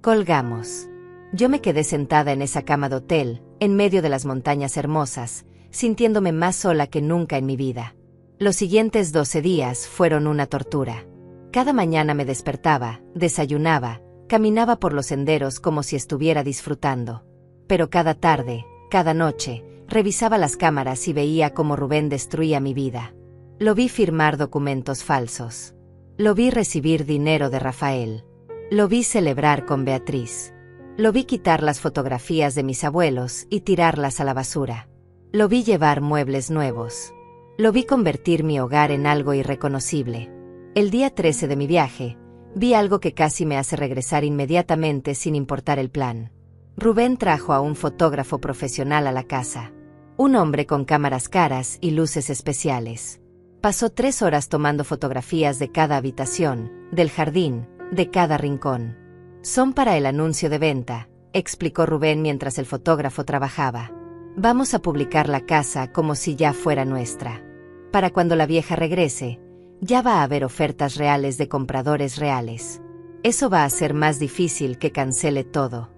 Colgamos. Yo me quedé sentada en esa cama de hotel, en medio de las montañas hermosas, sintiéndome más sola que nunca en mi vida. Los siguientes 12 días fueron una tortura. Cada mañana me despertaba, desayunaba, caminaba por los senderos como si estuviera disfrutando. Pero cada tarde, cada noche, revisaba las cámaras y veía cómo Rubén destruía mi vida. Lo vi firmar documentos falsos. Lo vi recibir dinero de Rafael. Lo vi celebrar con Beatriz. Lo vi quitar las fotografías de mis abuelos y tirarlas a la basura. Lo vi llevar muebles nuevos. Lo vi convertir mi hogar en algo irreconocible. El día 13 de mi viaje, vi algo que casi me hace regresar inmediatamente sin importar el plan. Rubén trajo a un fotógrafo profesional a la casa. Un hombre con cámaras caras y luces especiales. Pasó 3 horas tomando fotografías de cada habitación, del jardín, de cada rincón. «Son para el anuncio de venta», explicó Rubén mientras el fotógrafo trabajaba. «Vamos a publicar la casa como si ya fuera nuestra. Para cuando la vieja regrese, ya va a haber ofertas reales de compradores reales. Eso va a ser más difícil que cancele todo».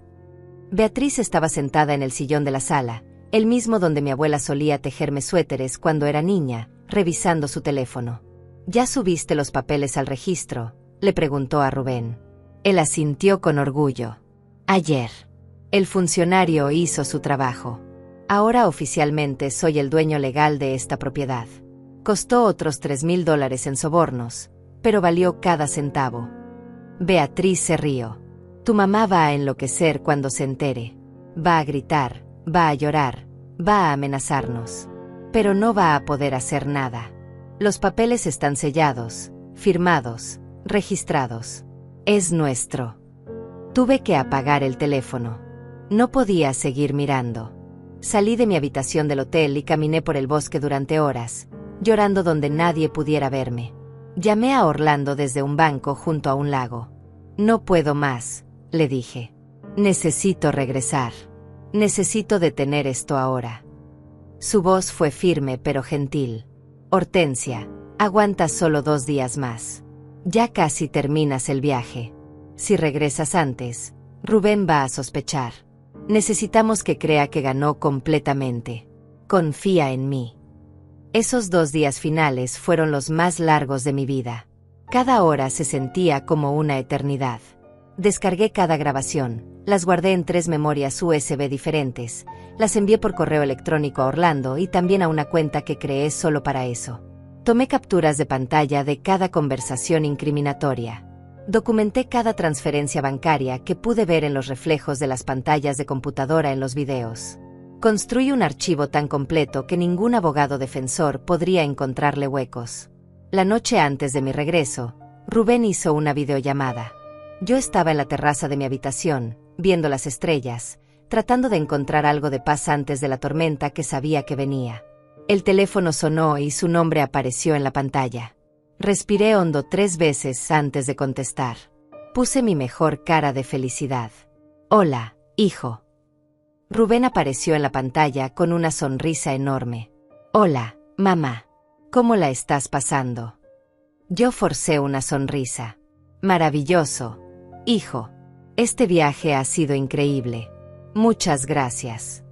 Beatriz estaba sentada en el sillón de la sala, el mismo donde mi abuela solía tejerme suéteres cuando era niña, revisando su teléfono. «¿Ya subiste los papeles al registro?», le preguntó a Rubén. Él asintió con orgullo. «Ayer». El funcionario hizo su trabajo. «Ahora oficialmente soy el dueño legal de esta propiedad. Costó otros $3,000 en sobornos, pero valió cada centavo. Beatriz se rió. Tu mamá va a enloquecer cuando se entere. Va a gritar, va a llorar, va a amenazarnos. Pero no va a poder hacer nada. Los papeles están sellados, firmados, registrados. Es nuestro. Tuve que apagar el teléfono. No podía seguir mirando. Salí de mi habitación del hotel y caminé por el bosque durante horas, llorando donde nadie pudiera verme. Llamé a Orlando desde un banco junto a un lago. No puedo más, le dije. Necesito regresar. Necesito detener esto ahora. Su voz fue firme pero gentil. Hortensia, aguanta solo 2 días más. Ya casi terminas el viaje. Si regresas antes, Rubén va a sospechar. Necesitamos que crea que ganó completamente. Confía en mí. Esos 2 días finales fueron los más largos de mi vida. Cada hora se sentía como una eternidad. Descargué cada grabación, las guardé en 3 memorias USB diferentes, las envié por correo electrónico a Orlando y también a una cuenta que creé solo para eso. Tomé capturas de pantalla de cada conversación incriminatoria. Documenté cada transferencia bancaria que pude ver en los reflejos de las pantallas de computadora en los videos. Construí un archivo tan completo que ningún abogado defensor podría encontrarle huecos. La noche antes de mi regreso, Rubén hizo una videollamada. Yo estaba en la terraza de mi habitación, viendo las estrellas, tratando de encontrar algo de paz antes de la tormenta que sabía que venía. El teléfono sonó y su nombre apareció en la pantalla. Respiré hondo 3 veces antes de contestar. Puse mi mejor cara de felicidad. Hola, hijo. Rubén apareció en la pantalla con una sonrisa enorme. Hola, mamá. ¿Cómo la estás pasando? Yo forcé una sonrisa. Maravilloso, hijo. Este viaje ha sido increíble. Muchas gracias.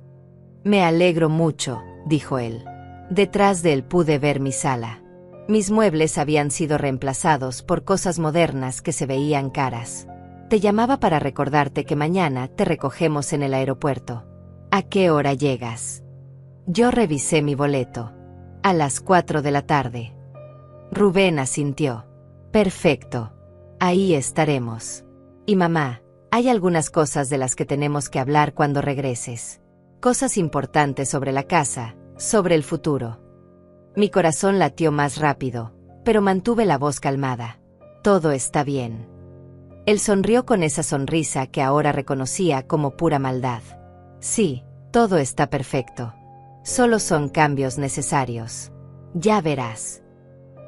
Me alegro mucho, dijo él. Detrás de él pude ver mi sala. Mis muebles habían sido reemplazados por cosas modernas que se veían caras. Te llamaba para recordarte que mañana te recogemos en el aeropuerto. ¿A qué hora llegas? Yo revisé mi boleto. A las 4 de la tarde. Rubén asintió. Perfecto. Ahí estaremos. Y mamá, hay algunas cosas de las que tenemos que hablar cuando regreses. Cosas importantes sobre la casa, sobre el futuro. Mi corazón latió más rápido, pero mantuve la voz calmada. Todo está bien. Él sonrió con esa sonrisa que ahora reconocía como pura maldad. Sí, todo está perfecto. Solo son cambios necesarios. Ya verás.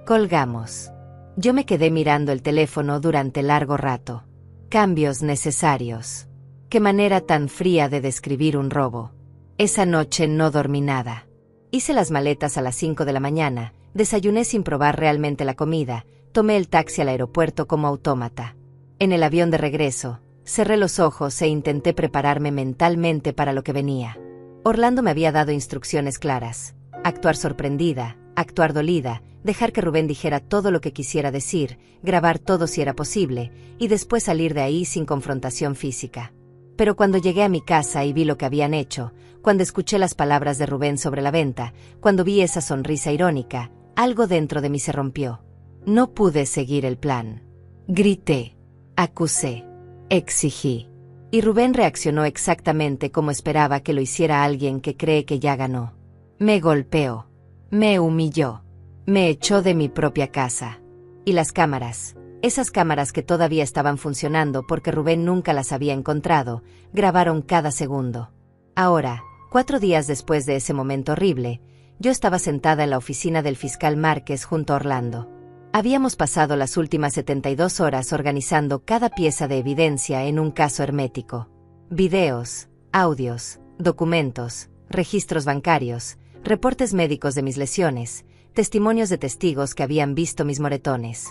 Colgamos. Yo me quedé mirando el teléfono durante largo rato. Cambios necesarios. Qué manera tan fría de describir un robo. Esa noche no dormí nada. Hice las maletas a las 5 de la mañana, desayuné sin probar realmente la comida, tomé el taxi al aeropuerto como autómata. En el avión de regreso, cerré los ojos e intenté prepararme mentalmente para lo que venía. Orlando me había dado instrucciones claras. Actuar sorprendida, actuar dolida, dejar que Rubén dijera todo lo que quisiera decir, grabar todo si era posible, y después salir de ahí sin confrontación física. Pero cuando llegué a mi casa y vi lo que habían hecho, cuando escuché las palabras de Rubén sobre la venta, cuando vi esa sonrisa irónica, algo dentro de mí se rompió. No pude seguir el plan. Grité, acusé, exigí. Y Rubén reaccionó exactamente como esperaba que lo hiciera alguien que cree que ya ganó. Me golpeó, me humilló, me echó de mi propia casa. Y las cámaras, esas cámaras que todavía estaban funcionando porque Rubén nunca las había encontrado, grabaron cada segundo. Ahora, 4 días después de ese momento horrible, yo estaba sentada en la oficina del fiscal Márquez junto a Orlando. Habíamos pasado las últimas 72 horas organizando cada pieza de evidencia en un caso hermético. Videos, audios, documentos, registros bancarios, reportes médicos de mis lesiones, testimonios de testigos que habían visto mis moretones.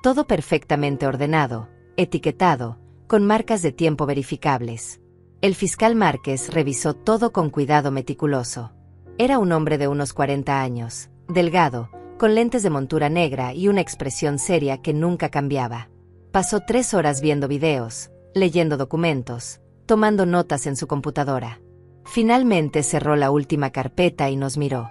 Todo perfectamente ordenado, etiquetado, con marcas de tiempo verificables. El fiscal Márquez revisó todo con cuidado meticuloso. Era un hombre de unos 40 años, delgado, con lentes de montura negra y una expresión seria que nunca cambiaba. Pasó 3 horas viendo videos, leyendo documentos, tomando notas en su computadora. Finalmente cerró la última carpeta y nos miró.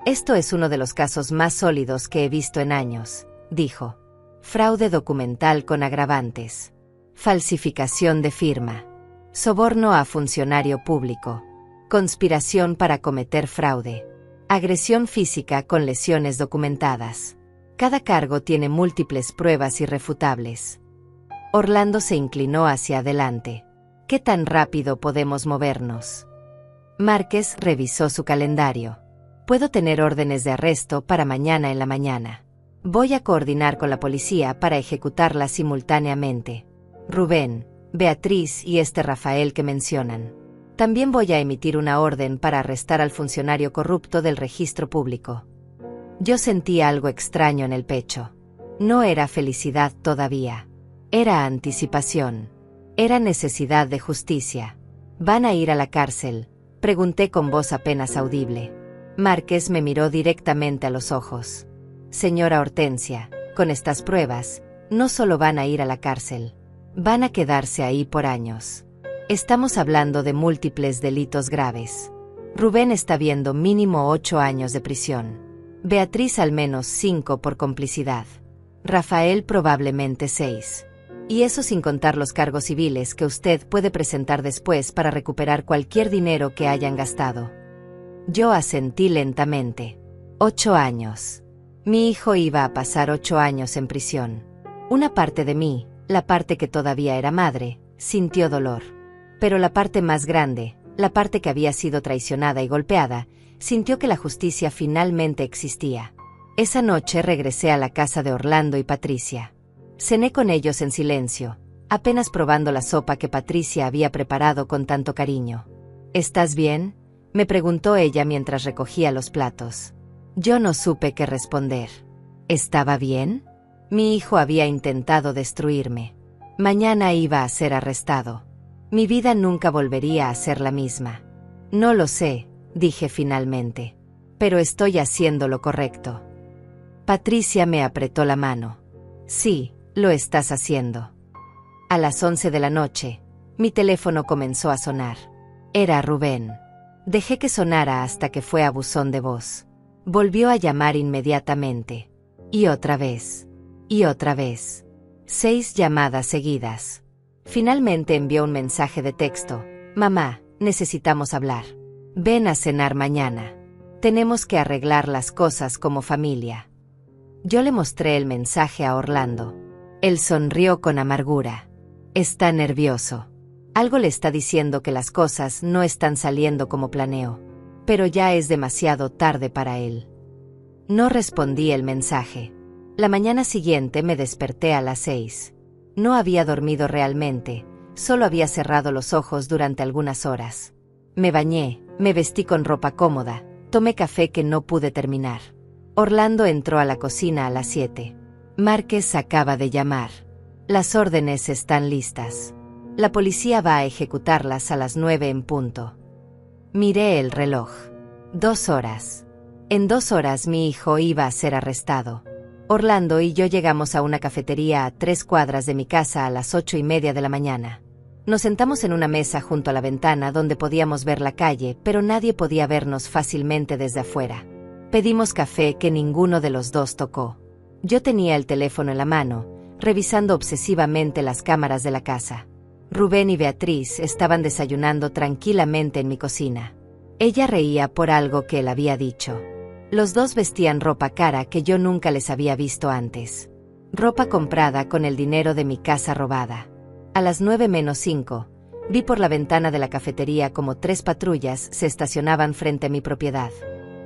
Esto es uno de los casos más sólidos que he visto en años, dijo. Fraude documental con agravantes. Falsificación de firma. Soborno a funcionario público. Conspiración para cometer fraude. Agresión física con lesiones documentadas. Cada cargo tiene múltiples pruebas irrefutables. Orlando se inclinó hacia adelante. ¿Qué tan rápido podemos movernos? Márquez revisó su calendario. Puedo tener órdenes de arresto para mañana en la mañana. Voy a coordinar con la policía para ejecutarlas simultáneamente. Rubén, Beatriz y Rafael que mencionan. También voy a emitir una orden para arrestar al funcionario corrupto del registro público. Yo sentía algo extraño en el pecho. No era felicidad todavía. Era anticipación. Era necesidad de justicia. ¿Van a ir a la cárcel?, pregunté con voz apenas audible. Márquez me miró directamente a los ojos. Señora Hortensia, con estas pruebas, no solo van a ir a la cárcel. Van a quedarse ahí por años. Estamos hablando de múltiples delitos graves. Rubén está viendo mínimo 8 años de prisión. Beatriz al menos 5 por complicidad. Rafael probablemente 6. Y eso sin contar los cargos civiles que usted puede presentar después para recuperar cualquier dinero que hayan gastado. Yo asentí lentamente. 8 años. Mi hijo iba a pasar 8 años en prisión. Una parte de mí, la parte que todavía era madre, sintió dolor. Pero la parte más grande, la parte que había sido traicionada y golpeada, sintió que la justicia finalmente existía. Esa noche regresé a la casa de Orlando y Patricia. Cené con ellos en silencio, apenas probando la sopa que Patricia había preparado con tanto cariño. ¿Estás bien?, me preguntó ella mientras recogía los platos. Yo no supe qué responder. ¿Estaba bien? Mi hijo había intentado destruirme. Mañana iba a ser arrestado. Mi vida nunca volvería a ser la misma. No lo sé, dije finalmente. Pero estoy haciendo lo correcto. Patricia me apretó la mano. Sí, lo estás haciendo. A las 11 de la noche, mi teléfono comenzó a sonar. Era Rubén. Dejé que sonara hasta que fue a buzón de voz. Volvió a llamar inmediatamente. Y otra vez. Y otra vez. 6 llamadas seguidas. Finalmente envió un mensaje de texto. Mamá, necesitamos hablar. Ven a cenar mañana. Tenemos que arreglar las cosas como familia. Yo le mostré el mensaje a Orlando. Él sonrió con amargura. Está nervioso. Algo le está diciendo que las cosas no están saliendo como planeó. Pero ya es demasiado tarde para él. No respondí el mensaje. La mañana siguiente me desperté a las 6. No había dormido realmente, solo había cerrado los ojos durante algunas horas. Me bañé, me vestí con ropa cómoda, tomé café que no pude terminar. Orlando entró a la cocina a las 7. Márquez acaba de llamar. Las órdenes están listas. La policía va a ejecutarlas a las 9 en punto. Miré el reloj. 2 horas. En 2 horas mi hijo iba a ser arrestado. Orlando y yo llegamos a una cafetería a 3 cuadras de mi casa a las 8:30 de la mañana. Nos sentamos en una mesa junto a la ventana donde podíamos ver la calle, pero nadie podía vernos fácilmente desde afuera. Pedimos café que ninguno de los dos tocó. Yo tenía el teléfono en la mano, revisando obsesivamente las cámaras de la casa. Rubén y Beatriz estaban desayunando tranquilamente en mi cocina. Ella reía por algo que él había dicho. Los dos vestían ropa cara que yo nunca les había visto antes. Ropa comprada con el dinero de mi casa robada. A las 9:05, vi por la ventana de la cafetería como 3 patrullas se estacionaban frente a mi propiedad.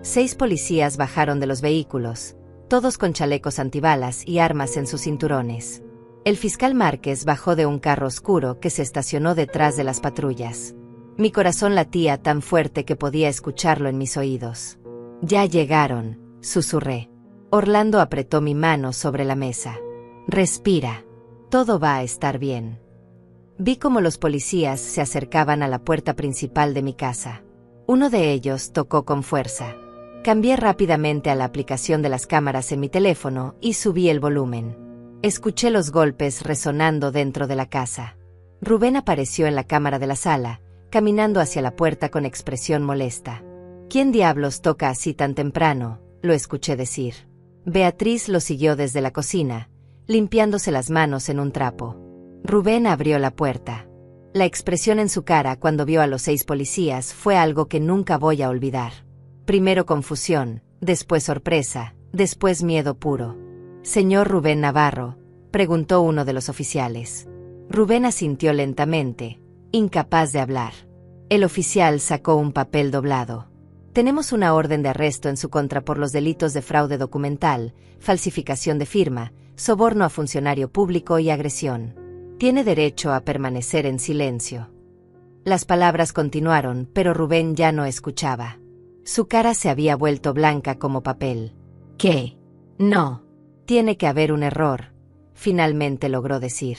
6 policías bajaron de los vehículos, todos con chalecos antibalas y armas en sus cinturones. El fiscal Márquez bajó de un carro oscuro que se estacionó detrás de las patrullas. Mi corazón latía tan fuerte que podía escucharlo en mis oídos. Ya llegaron, susurré. Orlando apretó mi mano sobre la mesa. Respira. Todo va a estar bien. Vi cómo los policías se acercaban a la puerta principal de mi casa. Uno de ellos tocó con fuerza. Cambié rápidamente a la aplicación de las cámaras en mi teléfono y subí el volumen. Escuché los golpes resonando dentro de la casa. Rubén apareció en la cámara de la sala, caminando hacia la puerta con expresión molesta. ¿Quién diablos toca así tan temprano?, lo escuché decir. Beatriz lo siguió desde la cocina, limpiándose las manos en un trapo. Rubén abrió la puerta. La expresión en su cara cuando vio a los 6 policías fue algo que nunca voy a olvidar. Primero confusión, después sorpresa, después miedo puro. «Señor Rubén Navarro», preguntó uno de los oficiales. Rubén asintió lentamente, incapaz de hablar. El oficial sacó un papel doblado. «Tenemos una orden de arresto en su contra por los delitos de fraude documental, falsificación de firma, soborno a funcionario público y agresión. Tiene derecho a permanecer en silencio». Las palabras continuaron, pero Rubén ya no escuchaba. Su cara se había vuelto blanca como papel. «¿Qué? No. Tiene que haber un error», finalmente logró decir.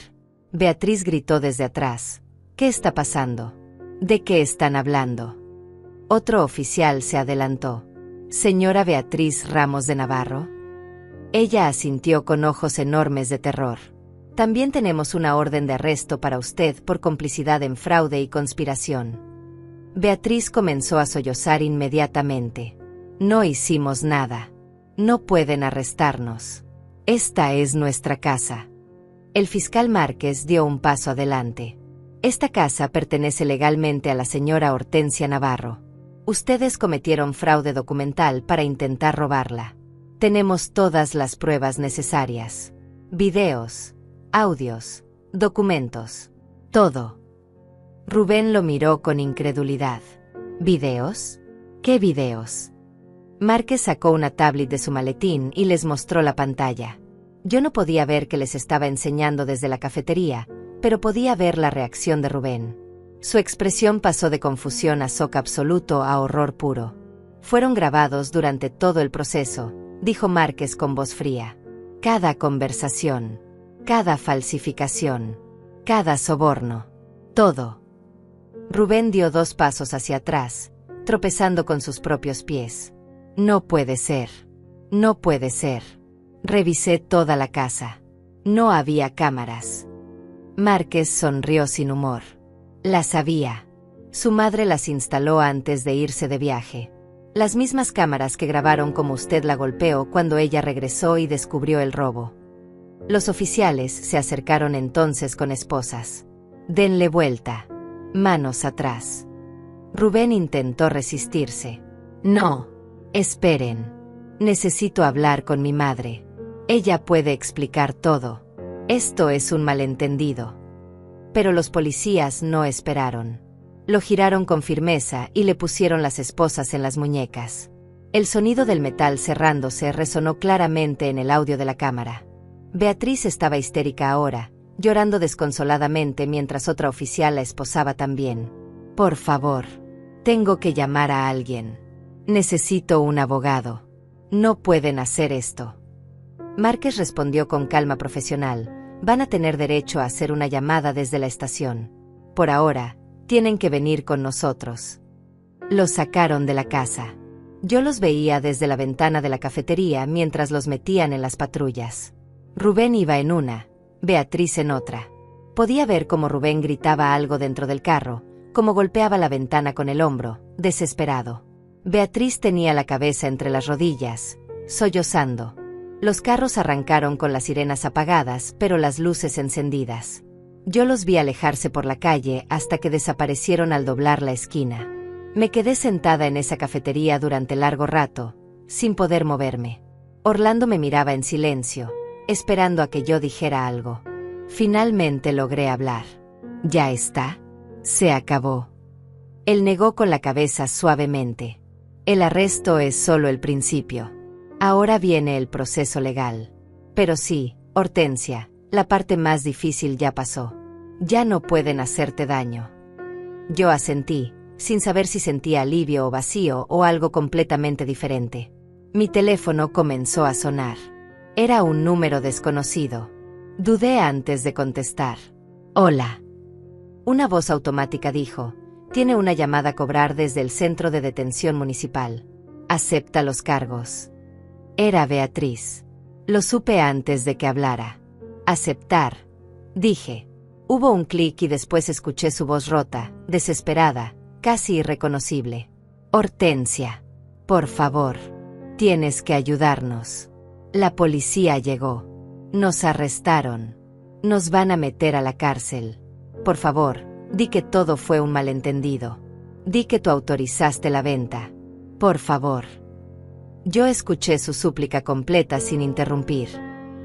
Beatriz gritó desde atrás. «¿Qué está pasando? ¿De qué están hablando?». Otro oficial se adelantó. «¿Señora Beatriz Ramos de Navarro?». Ella asintió con ojos enormes de terror. «También tenemos una orden de arresto para usted por complicidad en fraude y conspiración». Beatriz comenzó a sollozar inmediatamente. «No hicimos nada. No pueden arrestarnos. Esta es nuestra casa». El fiscal Márquez dio un paso adelante. «Esta casa pertenece legalmente a la señora Hortensia Navarro. Ustedes cometieron fraude documental para intentar robarla. Tenemos todas las pruebas necesarias. Videos, audios, documentos, todo». Rubén lo miró con incredulidad. «¿Videos? ¿Qué videos?». Márquez sacó una tablet de su maletín y les mostró la pantalla. Yo no podía ver que les estaba enseñando desde la cafetería, pero podía ver la reacción de Rubén. Su expresión pasó de confusión a shock absoluto a horror puro. «Fueron grabados durante todo el proceso», dijo Márquez con voz fría. «Cada conversación, cada falsificación, cada soborno, todo». Rubén dio 2 pasos hacia atrás, tropezando con sus propios pies. «No puede ser. No puede ser. Revisé toda la casa. No había cámaras». Márquez sonrió sin humor. «Las había. Su madre las instaló antes de irse de viaje. Las mismas cámaras que grabaron cómo usted la golpeó cuando ella regresó y descubrió el robo». Los oficiales se acercaron entonces con esposas. «Denle vuelta. Manos atrás». Rubén intentó resistirse. «No. Esperen. Necesito hablar con mi madre. Ella puede explicar todo. Esto es un malentendido». Pero los policías no esperaron. Lo giraron con firmeza y le pusieron las esposas en las muñecas. El sonido del metal cerrándose resonó claramente en el audio de la cámara. Beatriz estaba histérica ahora, llorando desconsoladamente mientras otra oficial la esposaba también. «Por favor. Tengo que llamar a alguien. Necesito un abogado. No pueden hacer esto». Márquez respondió con calma profesional. «Van a tener derecho a hacer una llamada desde la estación. Por ahora, tienen que venir con nosotros». Los sacaron de la casa. Yo los veía desde la ventana de la cafetería mientras los metían en las patrullas. Rubén iba en una, Beatriz en otra. Podía ver cómo Rubén gritaba algo dentro del carro, cómo golpeaba la ventana con el hombro, desesperado. Beatriz tenía la cabeza entre las rodillas, sollozando. Los carros arrancaron con las sirenas apagadas, pero las luces encendidas. Yo los vi alejarse por la calle hasta que desaparecieron al doblar la esquina. Me quedé sentada en esa cafetería durante largo rato, sin poder moverme. Orlando me miraba en silencio, esperando a que yo dijera algo. Finalmente logré hablar. «¿Ya está? Se acabó». Él negó con la cabeza suavemente. «El arresto es solo el principio. Ahora viene el proceso legal. Pero sí, Hortensia, la parte más difícil ya pasó. Ya no pueden hacerte daño». Yo asentí, sin saber si sentía alivio o vacío o algo completamente diferente. Mi teléfono comenzó a sonar. Era un número desconocido. Dudé antes de contestar. «Hola». Una voz automática dijo: «Tiene una llamada a cobrar desde el centro de detención municipal. Acepta los cargos». Era Beatriz. Lo supe antes de que hablara. «Aceptar», dije. Hubo un clic y después escuché su voz rota, desesperada, casi irreconocible. «Hortensia». Por favor, tienes que ayudarnos. La policía llegó. Nos arrestaron. Nos van a meter a la cárcel. Por favor, di que todo fue un malentendido. Di que tú autorizaste la venta. Por favor. Yo escuché su súplica completa sin interrumpir.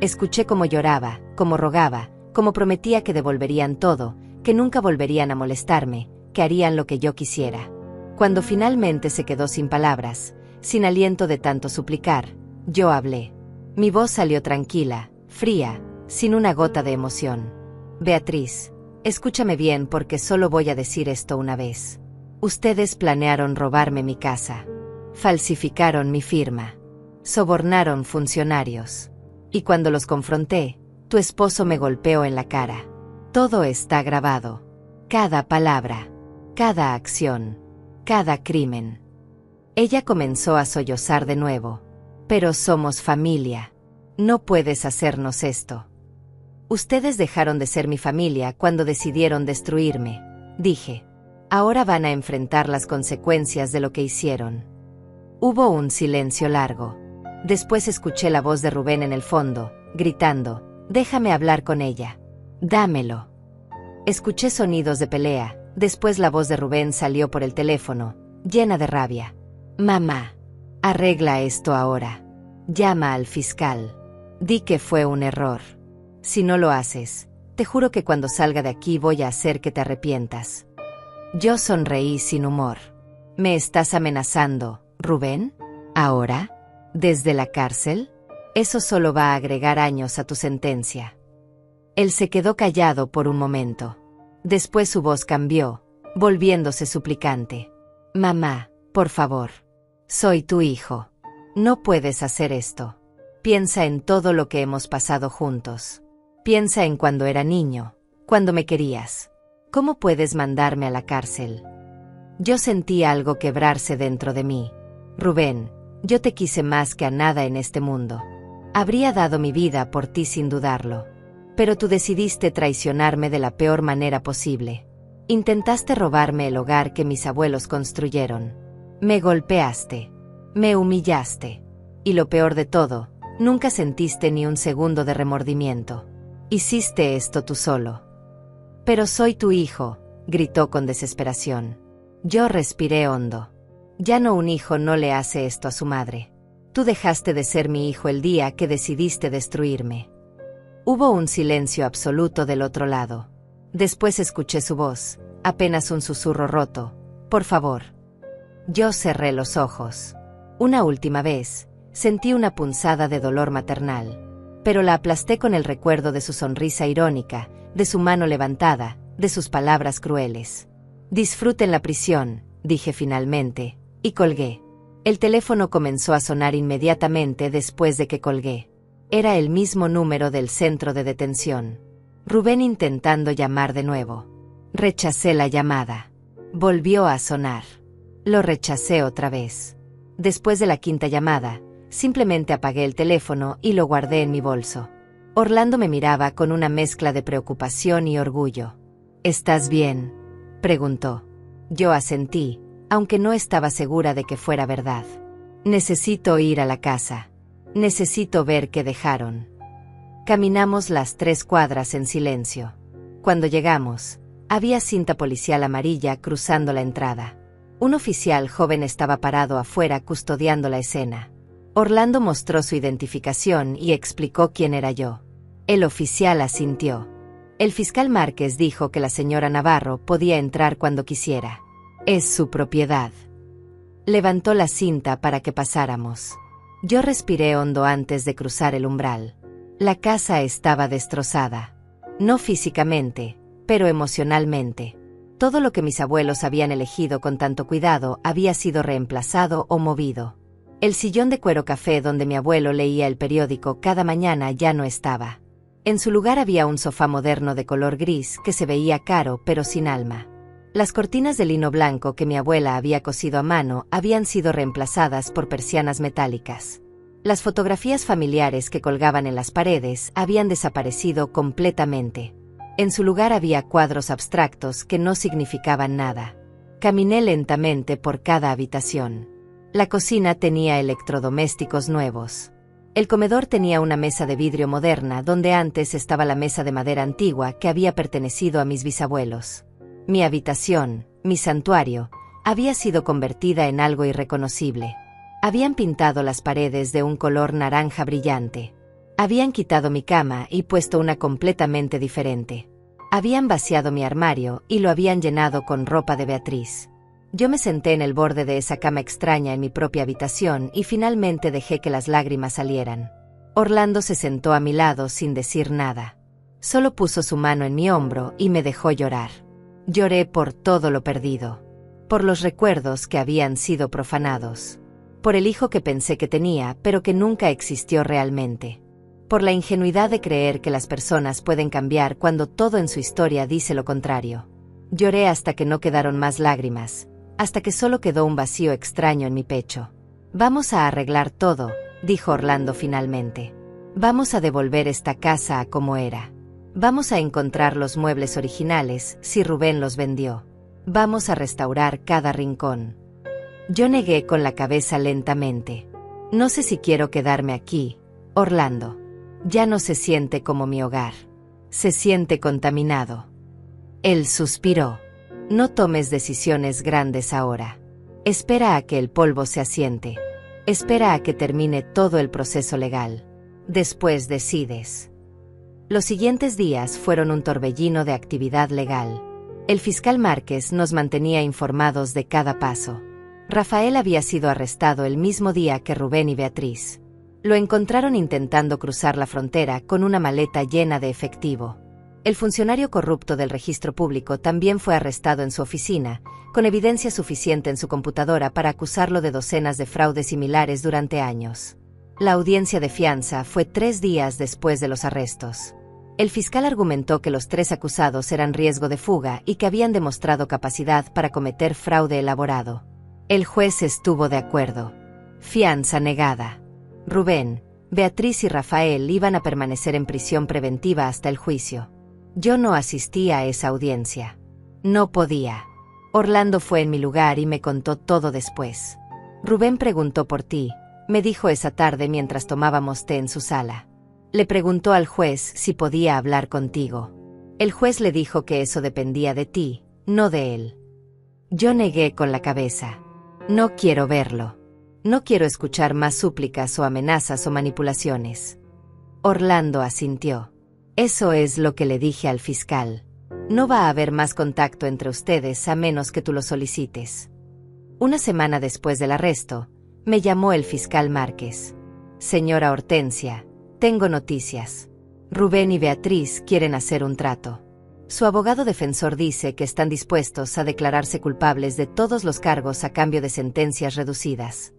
Escuché cómo lloraba, cómo rogaba, cómo prometía que devolverían todo, que nunca volverían a molestarme, que harían lo que yo quisiera. Cuando finalmente se quedó sin palabras, sin aliento de tanto suplicar, yo hablé. Mi voz salió tranquila, fría, sin una gota de emoción. Beatriz, escúchame bien porque solo voy a decir esto una vez. Ustedes planearon robarme mi casa. Falsificaron mi firma. Sobornaron funcionarios. Y cuando los confronté, tu esposo me golpeó en la cara. Todo está grabado. Cada palabra. Cada acción. Cada crimen. Ella comenzó a sollozar de nuevo. Pero somos familia. No puedes hacernos esto. Ustedes dejaron de ser mi familia cuando decidieron destruirme, dije. Ahora van a enfrentar las consecuencias de lo que hicieron. Hubo un silencio largo. Después escuché la voz de Rubén en el fondo, gritando, déjame hablar con ella. Dámelo. Escuché sonidos de pelea, después la voz de Rubén salió por el teléfono, llena de rabia. Mamá, arregla esto ahora. Llama al fiscal. Di que fue un error. Si no lo haces, te juro que cuando salga de aquí voy a hacer que te arrepientas. Yo sonreí sin humor. ¿Me estás amenazando, Rubén? ¿Ahora? ¿Desde la cárcel? Eso solo va a agregar años a tu sentencia. Él se quedó callado por un momento. Después su voz cambió, volviéndose suplicante. Mamá, por favor. Soy tu hijo. No puedes hacer esto. Piensa en todo lo que hemos pasado juntos. Piensa en cuando era niño, cuando me querías. ¿Cómo puedes mandarme a la cárcel? Yo sentí algo quebrarse dentro de mí. Rubén, yo te quise más que a nada en este mundo. Habría dado mi vida por ti sin dudarlo. Pero tú decidiste traicionarme de la peor manera posible. Intentaste robarme el hogar que mis abuelos construyeron. Me golpeaste. Me humillaste. Y lo peor de todo, nunca sentiste ni un segundo de remordimiento. Hiciste esto tú solo. Pero soy tu hijo, gritó con desesperación. Yo respiré hondo. Ya no, un hijo no le hace esto a su madre. Tú dejaste de ser mi hijo el día que decidiste destruirme. Hubo un silencio absoluto del otro lado. Después escuché su voz, apenas un susurro roto. Por favor. Yo cerré los ojos. Una última vez, sentí una punzada de dolor maternal. Pero la aplasté con el recuerdo de su sonrisa irónica, de su mano levantada, de sus palabras crueles. Disfruten la prisión, dije finalmente, y colgué. El teléfono comenzó a sonar inmediatamente después de que colgué. Era el mismo número del centro de detención. Rubén intentando llamar de nuevo. Rechacé la llamada. Volvió a sonar. Lo rechacé otra vez. Después de la quinta llamada, simplemente apagué el teléfono y lo guardé en mi bolso. Orlando me miraba con una mezcla de preocupación y orgullo. ¿Estás bien?, preguntó. Yo asentí, aunque no estaba segura de que fuera verdad. Necesito ir a la casa. Necesito ver qué dejaron. Caminamos las 3 cuadras en silencio. Cuando llegamos, había cinta policial amarilla cruzando la entrada. Un oficial joven estaba parado afuera custodiando la escena. Orlando mostró su identificación y explicó quién era yo. El oficial asintió. El fiscal Márquez dijo que la señora Navarro podía entrar cuando quisiera. Es su propiedad. Levantó la cinta para que pasáramos. Yo respiré hondo antes de cruzar el umbral. La casa estaba destrozada. No físicamente, pero emocionalmente. Todo lo que mis abuelos habían elegido con tanto cuidado había sido reemplazado o movido. El sillón de cuero café donde mi abuelo leía el periódico cada mañana ya no estaba. En su lugar había un sofá moderno de color gris que se veía caro pero sin alma. Las cortinas de lino blanco que mi abuela había cosido a mano habían sido reemplazadas por persianas metálicas. Las fotografías familiares que colgaban en las paredes habían desaparecido completamente. En su lugar había cuadros abstractos que no significaban nada. Caminé lentamente por cada habitación. La cocina tenía electrodomésticos nuevos. El comedor tenía una mesa de vidrio moderna donde antes estaba la mesa de madera antigua que había pertenecido a mis bisabuelos. Mi habitación, mi santuario, había sido convertida en algo irreconocible. Habían pintado las paredes de un color naranja brillante. Habían quitado mi cama y puesto una completamente diferente. Habían vaciado mi armario y lo habían llenado con ropa de Beatriz. Yo me senté en el borde de esa cama extraña en mi propia habitación y finalmente dejé que las lágrimas salieran. Orlando se sentó a mi lado sin decir nada. Solo puso su mano en mi hombro y me dejó llorar. Lloré por todo lo perdido. Por los recuerdos que habían sido profanados. Por el hijo que pensé que tenía, pero que nunca existió realmente. Por la ingenuidad de creer que las personas pueden cambiar cuando todo en su historia dice lo contrario. Lloré hasta que no quedaron más lágrimas, hasta que solo quedó un vacío extraño en mi pecho. Vamos a arreglar todo, dijo Orlando finalmente. Vamos a devolver esta casa a como era. Vamos a encontrar los muebles originales, si Rubén los vendió. Vamos a restaurar cada rincón. Yo negué con la cabeza lentamente. No sé si quiero quedarme aquí, Orlando. Ya no se siente como mi hogar. Se siente contaminado. Él suspiró. No tomes decisiones grandes ahora. Espera a que el polvo se asiente. Espera a que termine todo el proceso legal. Después decides. Los siguientes días fueron un torbellino de actividad legal. El fiscal Márquez nos mantenía informados de cada paso. Rafael había sido arrestado el mismo día que Rubén y Beatriz. Lo encontraron intentando cruzar la frontera con una maleta llena de efectivo. El funcionario corrupto del registro público también fue arrestado en su oficina, con evidencia suficiente en su computadora para acusarlo de docenas de fraudes similares durante años. La audiencia de fianza fue 3 días después de los arrestos. El fiscal argumentó que los 3 acusados eran riesgo de fuga y que habían demostrado capacidad para cometer fraude elaborado. El juez estuvo de acuerdo. Fianza negada. Rubén, Beatriz y Rafael iban a permanecer en prisión preventiva hasta el juicio. Yo no asistí a esa audiencia. No podía. Orlando fue en mi lugar y me contó todo después. Rubén preguntó por ti, me dijo esa tarde mientras tomábamos té en su sala. Le preguntó al juez si podía hablar contigo. El juez le dijo que eso dependía de ti, no de él. Yo negué con la cabeza. No quiero verlo. No quiero escuchar más súplicas o amenazas o manipulaciones. Orlando asintió. Eso es lo que le dije al fiscal. No va a haber más contacto entre ustedes a menos que tú lo solicites. Una semana después del arresto, me llamó el fiscal Márquez. Señora Hortensia, tengo noticias. Rubén y Beatriz quieren hacer un trato. Su abogado defensor dice que están dispuestos a declararse culpables de todos los cargos a cambio de sentencias reducidas.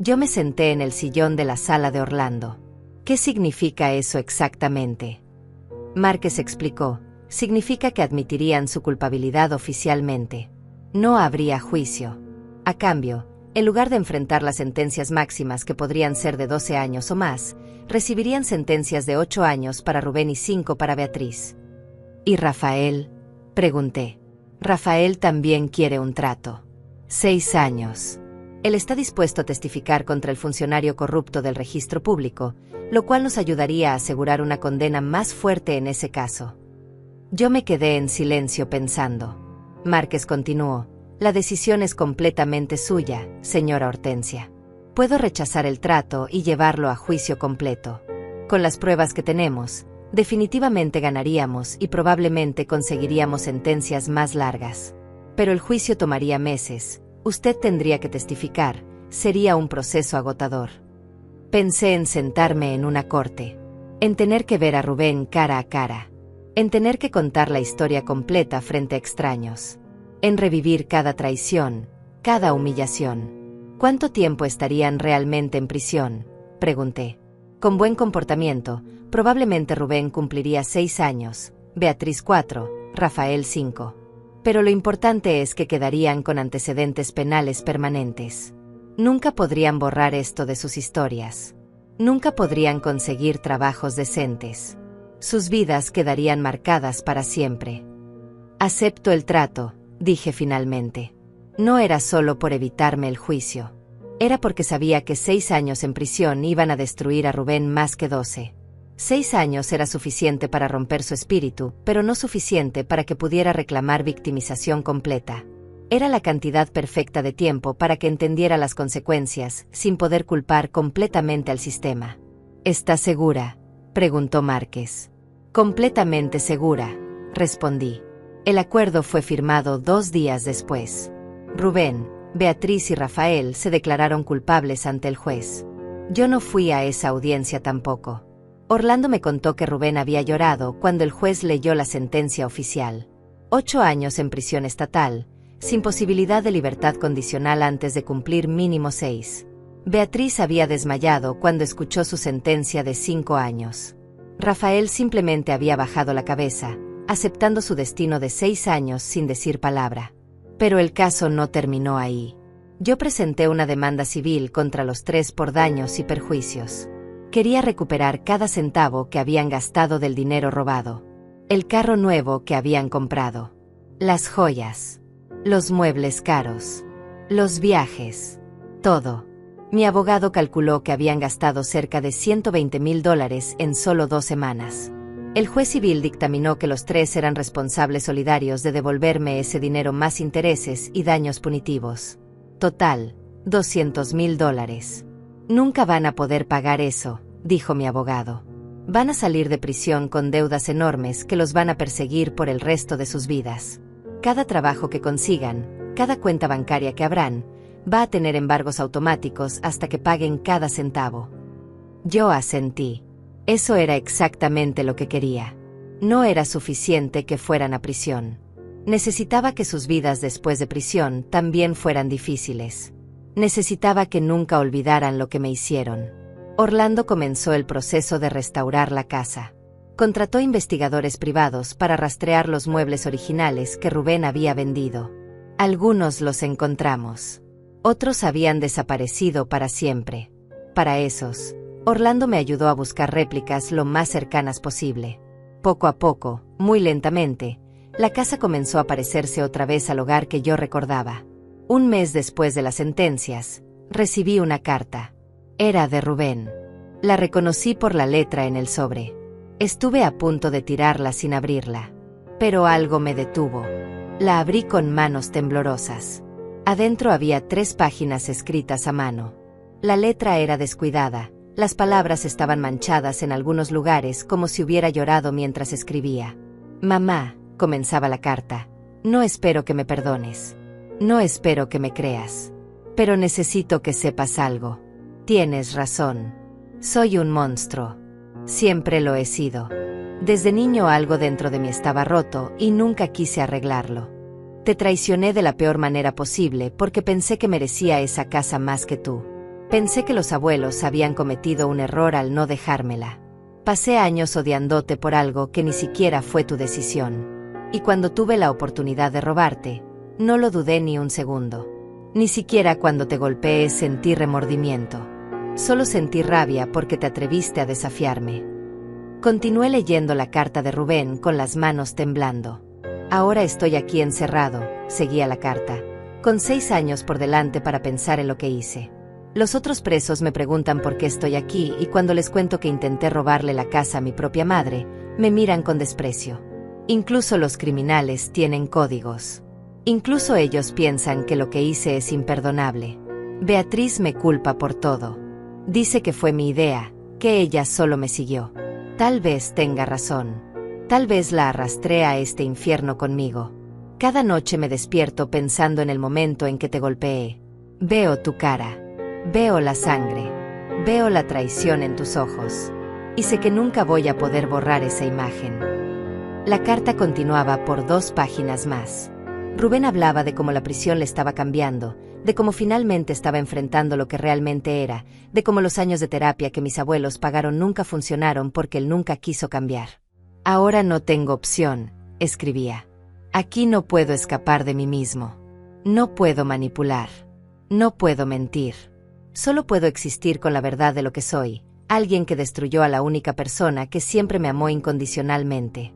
Yo me senté en el sillón de la sala de Orlando. ¿Qué significa eso exactamente? Márquez explicó, significa que admitirían su culpabilidad oficialmente. No habría juicio. A cambio, en lugar de enfrentar las sentencias máximas que podrían ser de 12 años o más, recibirían sentencias de 8 años para Rubén y 5 para Beatriz. ¿Y Rafael? Pregunté. Rafael también quiere un trato. 6 años. Él está dispuesto a testificar contra el funcionario corrupto del registro público, lo cual nos ayudaría a asegurar una condena más fuerte en ese caso. Yo me quedé en silencio pensando. Márquez continuó. La decisión es completamente suya, señora Hortensia. Puedo rechazar el trato y llevarlo a juicio completo. Con las pruebas que tenemos, definitivamente ganaríamos y probablemente conseguiríamos sentencias más largas. Pero el juicio tomaría meses. Usted tendría que testificar, sería un proceso agotador. Pensé en sentarme en una corte, en tener que ver a Rubén cara a cara, en tener que contar la historia completa frente a extraños, en revivir cada traición, cada humillación. ¿Cuánto tiempo estarían realmente en prisión?, pregunté. Con buen comportamiento, probablemente Rubén cumpliría 6 años, Beatriz 4, Rafael 5. Pero lo importante es que quedarían con antecedentes penales permanentes. Nunca podrían borrar esto de sus historias. Nunca podrían conseguir trabajos decentes. Sus vidas quedarían marcadas para siempre. Acepto el trato, dije finalmente. No era solo por evitarme el juicio. Era porque sabía que 6 años en prisión iban a destruir a Rubén más que 12. 6 años era suficiente para romper su espíritu, pero no suficiente para que pudiera reclamar victimización completa. Era la cantidad perfecta de tiempo para que entendiera las consecuencias, sin poder culpar completamente al sistema. ¿Estás segura?, preguntó Márquez. Completamente segura, respondí. El acuerdo fue firmado 2 días después. Rubén, Beatriz y Rafael se declararon culpables ante el juez. Yo no fui a esa audiencia tampoco. Orlando me contó que Rubén había llorado cuando el juez leyó la sentencia oficial. 8 años en prisión estatal, sin posibilidad de libertad condicional antes de cumplir mínimo 6. Beatriz había desmayado cuando escuchó su sentencia de 5 años. Rafael simplemente había bajado la cabeza, aceptando su destino de 6 años sin decir palabra. Pero el caso no terminó ahí. Yo presenté una demanda civil contra los 3 por daños y perjuicios. Quería recuperar cada centavo que habían gastado del dinero robado. El carro nuevo que habían comprado. Las joyas. Los muebles caros. Los viajes. Todo. Mi abogado calculó que habían gastado cerca de $120,000 en solo 2 semanas. El juez civil dictaminó que los 3 eran responsables solidarios de devolverme ese dinero más intereses y daños punitivos. Total, $200,000. Nunca van a poder pagar eso, dijo mi abogado. Van a salir de prisión con deudas enormes que los van a perseguir por el resto de sus vidas. Cada trabajo que consigan, cada cuenta bancaria que abran, va a tener embargos automáticos hasta que paguen cada centavo. Yo asentí. Eso era exactamente lo que quería. No era suficiente que fueran a prisión. Necesitaba que sus vidas después de prisión también fueran difíciles. Necesitaba que nunca olvidaran lo que me hicieron. Orlando comenzó el proceso de restaurar la casa. Contrató investigadores privados para rastrear los muebles originales que Rubén había vendido. Algunos los encontramos. Otros habían desaparecido para siempre. Para esos, Orlando me ayudó a buscar réplicas lo más cercanas posible. Poco a poco, muy lentamente, la casa comenzó a parecerse otra vez al hogar que yo recordaba. Un mes después de las sentencias, recibí una carta. Era de Rubén. La reconocí por la letra en el sobre. Estuve a punto de tirarla sin abrirla. Pero algo me detuvo. La abrí con manos temblorosas. Adentro había 3 páginas escritas a mano. La letra era descuidada. Las palabras estaban manchadas en algunos lugares como si hubiera llorado mientras escribía. Mamá, comenzaba la carta, no espero que me perdones. No espero que me creas. Pero necesito que sepas algo. Tienes razón. Soy un monstruo. Siempre lo he sido. Desde niño algo dentro de mí estaba roto y nunca quise arreglarlo. Te traicioné de la peor manera posible porque pensé que merecía esa casa más que tú. Pensé que los abuelos habían cometido un error al no dejármela. Pasé años odiándote por algo que ni siquiera fue tu decisión. Y cuando tuve la oportunidad de robarte, no lo dudé ni un segundo. Ni siquiera cuando te golpeé sentí remordimiento. Solo sentí rabia porque te atreviste a desafiarme. Continué leyendo la carta de Rubén con las manos temblando. Ahora estoy aquí encerrado, seguía la carta, con 6 años por delante para pensar en lo que hice. Los otros presos me preguntan por qué estoy aquí y cuando les cuento que intenté robarle la casa a mi propia madre, me miran con desprecio. Incluso los criminales tienen códigos. Incluso ellos piensan que lo que hice es imperdonable. Beatriz me culpa por todo. Dice que fue mi idea, que ella solo me siguió. Tal vez tenga razón. Tal vez la arrastré a este infierno conmigo. Cada noche me despierto pensando en el momento en que te golpeé. Veo tu cara. Veo la sangre. Veo la traición en tus ojos. Y sé que nunca voy a poder borrar esa imagen. La carta continuaba por 2 páginas más. Rubén hablaba de cómo la prisión le estaba cambiando, de cómo finalmente estaba enfrentando lo que realmente era, de cómo los años de terapia que mis abuelos pagaron nunca funcionaron porque él nunca quiso cambiar. Ahora no tengo opción, escribía. Aquí no puedo escapar de mí mismo. No puedo manipular. No puedo mentir. Solo puedo existir con la verdad de lo que soy, alguien que destruyó a la única persona que siempre me amó incondicionalmente.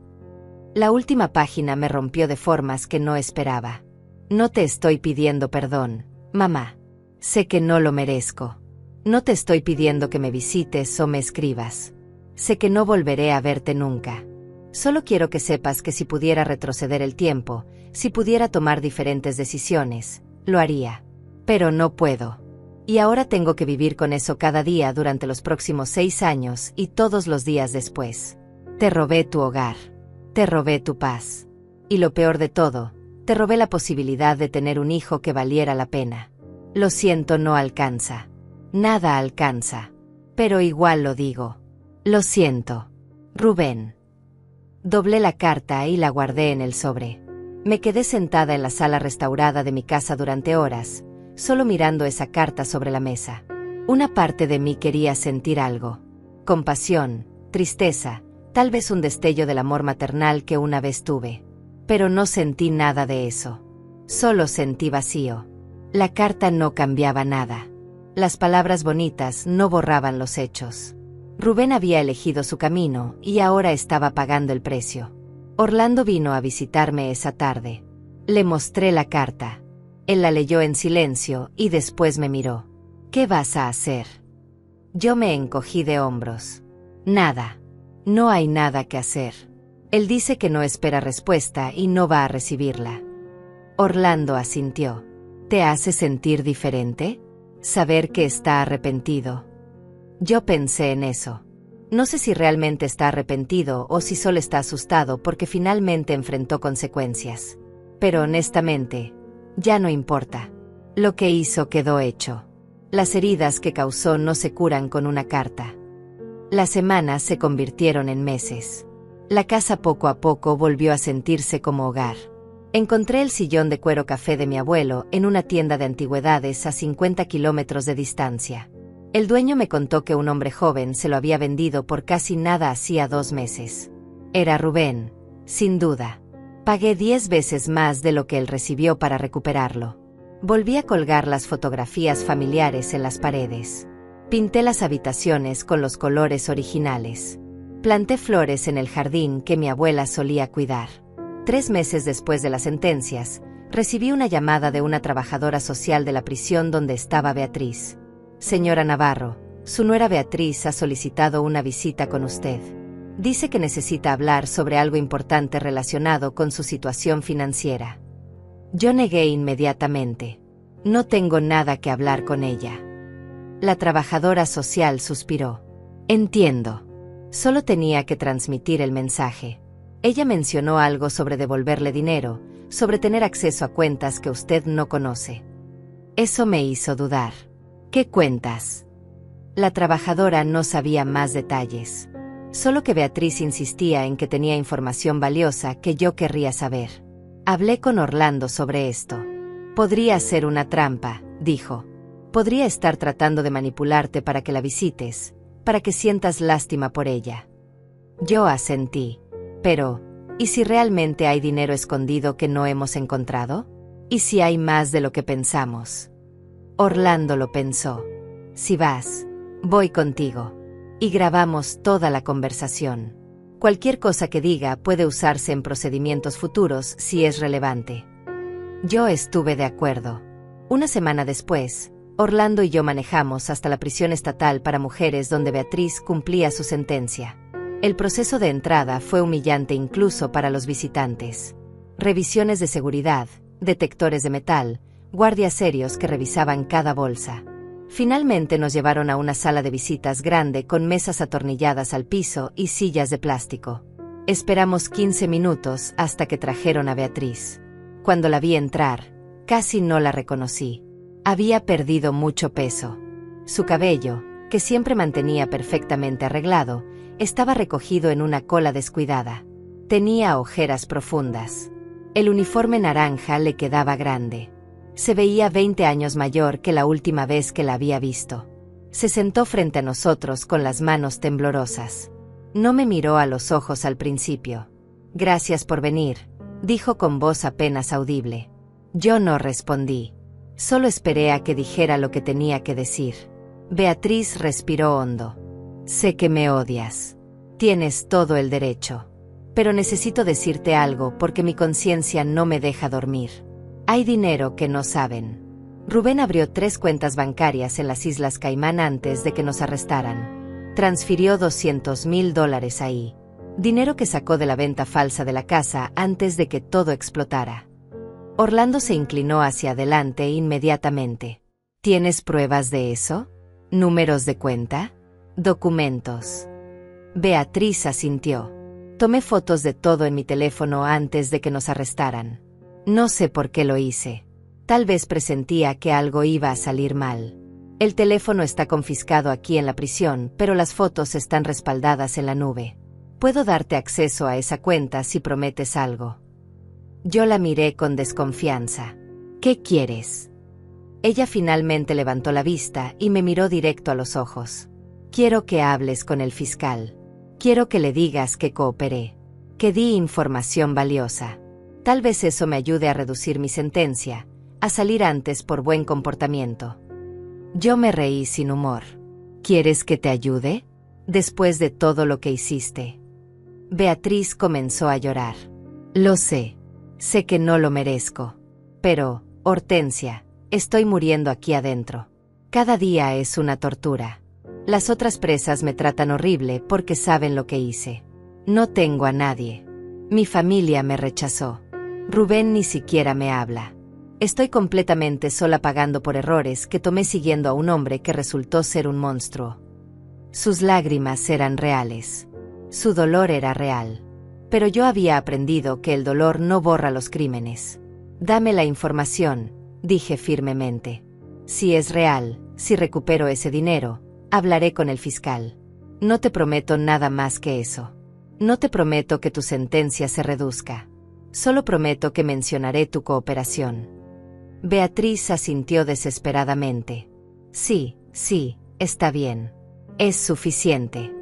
La última página me rompió de formas que no esperaba. No te estoy pidiendo perdón, mamá. Sé que no lo merezco. No te estoy pidiendo que me visites o me escribas. Sé que no volveré a verte nunca. Solo quiero que sepas que si pudiera retroceder el tiempo, si pudiera tomar diferentes decisiones, lo haría. Pero no puedo. Y ahora tengo que vivir con eso cada día durante los próximos 6 años y todos los días después. Te robé tu hogar. Te robé tu paz. Y lo peor de todo, te robé la posibilidad de tener un hijo que valiera la pena. Lo siento, no alcanza. Nada alcanza. Pero igual lo digo. Lo siento. Rubén. Doblé la carta y la guardé en el sobre. Me quedé sentada en la sala restaurada de mi casa durante horas, solo mirando esa carta sobre la mesa. Una parte de mí quería sentir algo. Compasión, tristeza, tal vez un destello del amor maternal que una vez tuve. Pero no sentí nada de eso. Solo sentí vacío. La carta no cambiaba nada. Las palabras bonitas no borraban los hechos. Rubén había elegido su camino y ahora estaba pagando el precio. Orlando vino a visitarme esa tarde. Le mostré la carta. Él la leyó en silencio y después me miró. ¿Qué vas a hacer? Yo me encogí de hombros. Nada. No hay nada que hacer. Él dice que no espera respuesta y no va a recibirla. Orlando asintió. ¿Te hace sentir diferente? Saber que está arrepentido. Yo pensé en eso. No sé si realmente está arrepentido o si solo está asustado porque finalmente enfrentó consecuencias. Pero honestamente, ya no importa. Lo que hizo quedó hecho. Las heridas que causó no se curan con una carta. Las semanas se convirtieron en meses. La casa poco a poco volvió a sentirse como hogar. Encontré el sillón de cuero café de mi abuelo en una tienda de antigüedades a 50 kilómetros de distancia. El dueño me contó que un hombre joven se lo había vendido por casi nada hacía 2 meses. Era Rubén, sin duda. Pagué 10 veces más de lo que él recibió para recuperarlo. Volví a colgar las fotografías familiares en las paredes. Pinté las habitaciones con los colores originales. Planté flores en el jardín que mi abuela solía cuidar. 3 meses después de las sentencias, recibí una llamada de una trabajadora social de la prisión donde estaba Beatriz. Señora Navarro, su nuera Beatriz ha solicitado una visita con usted. Dice que necesita hablar sobre algo importante relacionado con su situación financiera. Yo negué inmediatamente. No tengo nada que hablar con ella. La trabajadora social suspiró. Entiendo. Solo tenía que transmitir el mensaje. Ella mencionó algo sobre devolverle dinero, sobre tener acceso a cuentas que usted no conoce. Eso me hizo dudar. ¿Qué cuentas? La trabajadora no sabía más detalles. Solo que Beatriz insistía en que tenía información valiosa que yo querría saber. Hablé con Orlando sobre esto. Podría ser una trampa, dijo. Podría estar tratando de manipularte para que la visites, para que sientas lástima por ella. Yo asentí. Pero, ¿y si realmente hay dinero escondido que no hemos encontrado? ¿Y si hay más de lo que pensamos? Orlando lo pensó. Si vas, voy contigo. Y grabamos toda la conversación. Cualquier cosa que diga puede usarse en procedimientos futuros si es relevante. Yo estuve de acuerdo. Una semana después, Orlando y yo manejamos hasta la prisión estatal para mujeres donde Beatriz cumplía su sentencia. El proceso de entrada fue humillante incluso para los visitantes. Revisiones de seguridad, detectores de metal, guardias serios que revisaban cada bolsa. Finalmente nos llevaron a una sala de visitas grande con mesas atornilladas al piso y sillas de plástico. Esperamos 15 minutos hasta que trajeron a Beatriz. Cuando la vi entrar, casi no la reconocí. Había perdido mucho peso. Su cabello, que siempre mantenía perfectamente arreglado, estaba recogido en una cola descuidada. Tenía ojeras profundas. El uniforme naranja le quedaba grande. Se veía 20 años mayor que la última vez que la había visto. Se sentó frente a nosotros con las manos temblorosas. No me miró a los ojos al principio. Gracias por venir, dijo con voz apenas audible. Yo no respondí. Solo esperé a que dijera lo que tenía que decir. Beatriz respiró hondo. Sé que me odias. Tienes todo el derecho. Pero necesito decirte algo porque mi conciencia no me deja dormir. Hay dinero que no saben. Rubén abrió 3 cuentas bancarias en las Islas Caimán antes de que nos arrestaran. Transfirió $200,000 ahí. Dinero que sacó de la venta falsa de la casa antes de que todo explotara. Orlando se inclinó hacia adelante inmediatamente. ¿Tienes pruebas de eso? ¿Números de cuenta? ¿Documentos? Beatriz asintió. Tomé fotos de todo en mi teléfono antes de que nos arrestaran. No sé por qué lo hice. Tal vez presentía que algo iba a salir mal. El teléfono está confiscado aquí en la prisión, pero las fotos están respaldadas en la nube. Puedo darte acceso a esa cuenta si prometes algo. Yo la miré con desconfianza. ¿Qué quieres? Ella finalmente levantó la vista y me miró directo a los ojos. Quiero que hables con el fiscal. Quiero que le digas que cooperé, que di información valiosa. Tal vez eso me ayude a reducir mi sentencia, a salir antes por buen comportamiento. Yo me reí sin humor. ¿Quieres que te ayude? Después de todo lo que hiciste. Beatriz comenzó a llorar. Lo sé. Sé que no lo merezco. Pero, Hortensia, estoy muriendo aquí adentro. Cada día es una tortura. Las otras presas me tratan horrible porque saben lo que hice. No tengo a nadie. Mi familia me rechazó. Rubén ni siquiera me habla. Estoy completamente sola pagando por errores que tomé siguiendo a un hombre que resultó ser un monstruo. Sus lágrimas eran reales. Su dolor era real. Pero yo había aprendido que el dolor no borra los crímenes. Dame la información, dije firmemente. Si es real, si recupero ese dinero, hablaré con el fiscal. No te prometo nada más que eso. No te prometo que tu sentencia se reduzca. Solo prometo que mencionaré tu cooperación. Beatriz asintió desesperadamente. Sí, está bien. Es suficiente.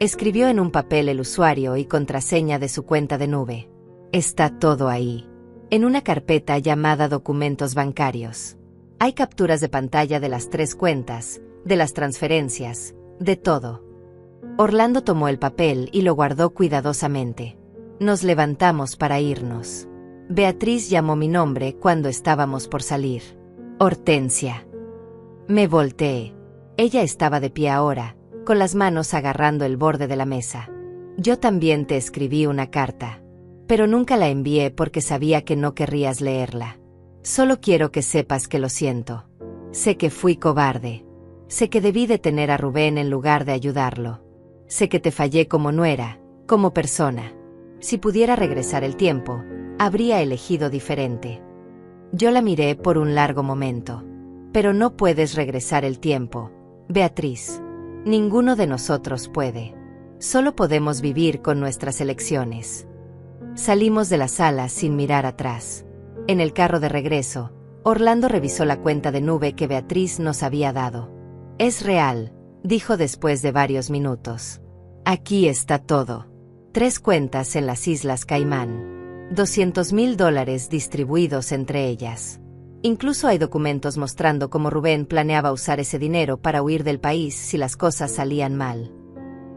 Escribió en un papel el usuario y contraseña de su cuenta de nube. Está todo ahí. En una carpeta llamada Documentos Bancarios. Hay capturas de pantalla de las 3 cuentas, de las transferencias, de todo. Orlando tomó el papel y lo guardó cuidadosamente. Nos levantamos para irnos. Beatriz llamó mi nombre cuando estábamos por salir. Hortensia. Me volteé. Ella estaba de pie ahora, con las manos agarrando el borde de la mesa. Yo también te escribí una carta, pero nunca la envié porque sabía que no querrías leerla. Solo quiero que sepas que lo siento. Sé que fui cobarde. Sé que debí detener a Rubén en lugar de ayudarlo. Sé que te fallé como nuera, como persona. Si pudiera regresar el tiempo, habría elegido diferente. Yo la miré por un largo momento. Pero no puedes regresar el tiempo, Beatriz. Ninguno de nosotros puede. Solo podemos vivir con nuestras elecciones. Salimos de la sala sin mirar atrás. En el carro de regreso, Orlando revisó la cuenta de nube que Beatriz nos había dado. Es real, dijo después de varios minutos. Aquí está todo. 3 cuentas en las Islas Caimán. $200,000 distribuidos entre ellas. Incluso hay documentos mostrando cómo Rubén planeaba usar ese dinero para huir del país si las cosas salían mal.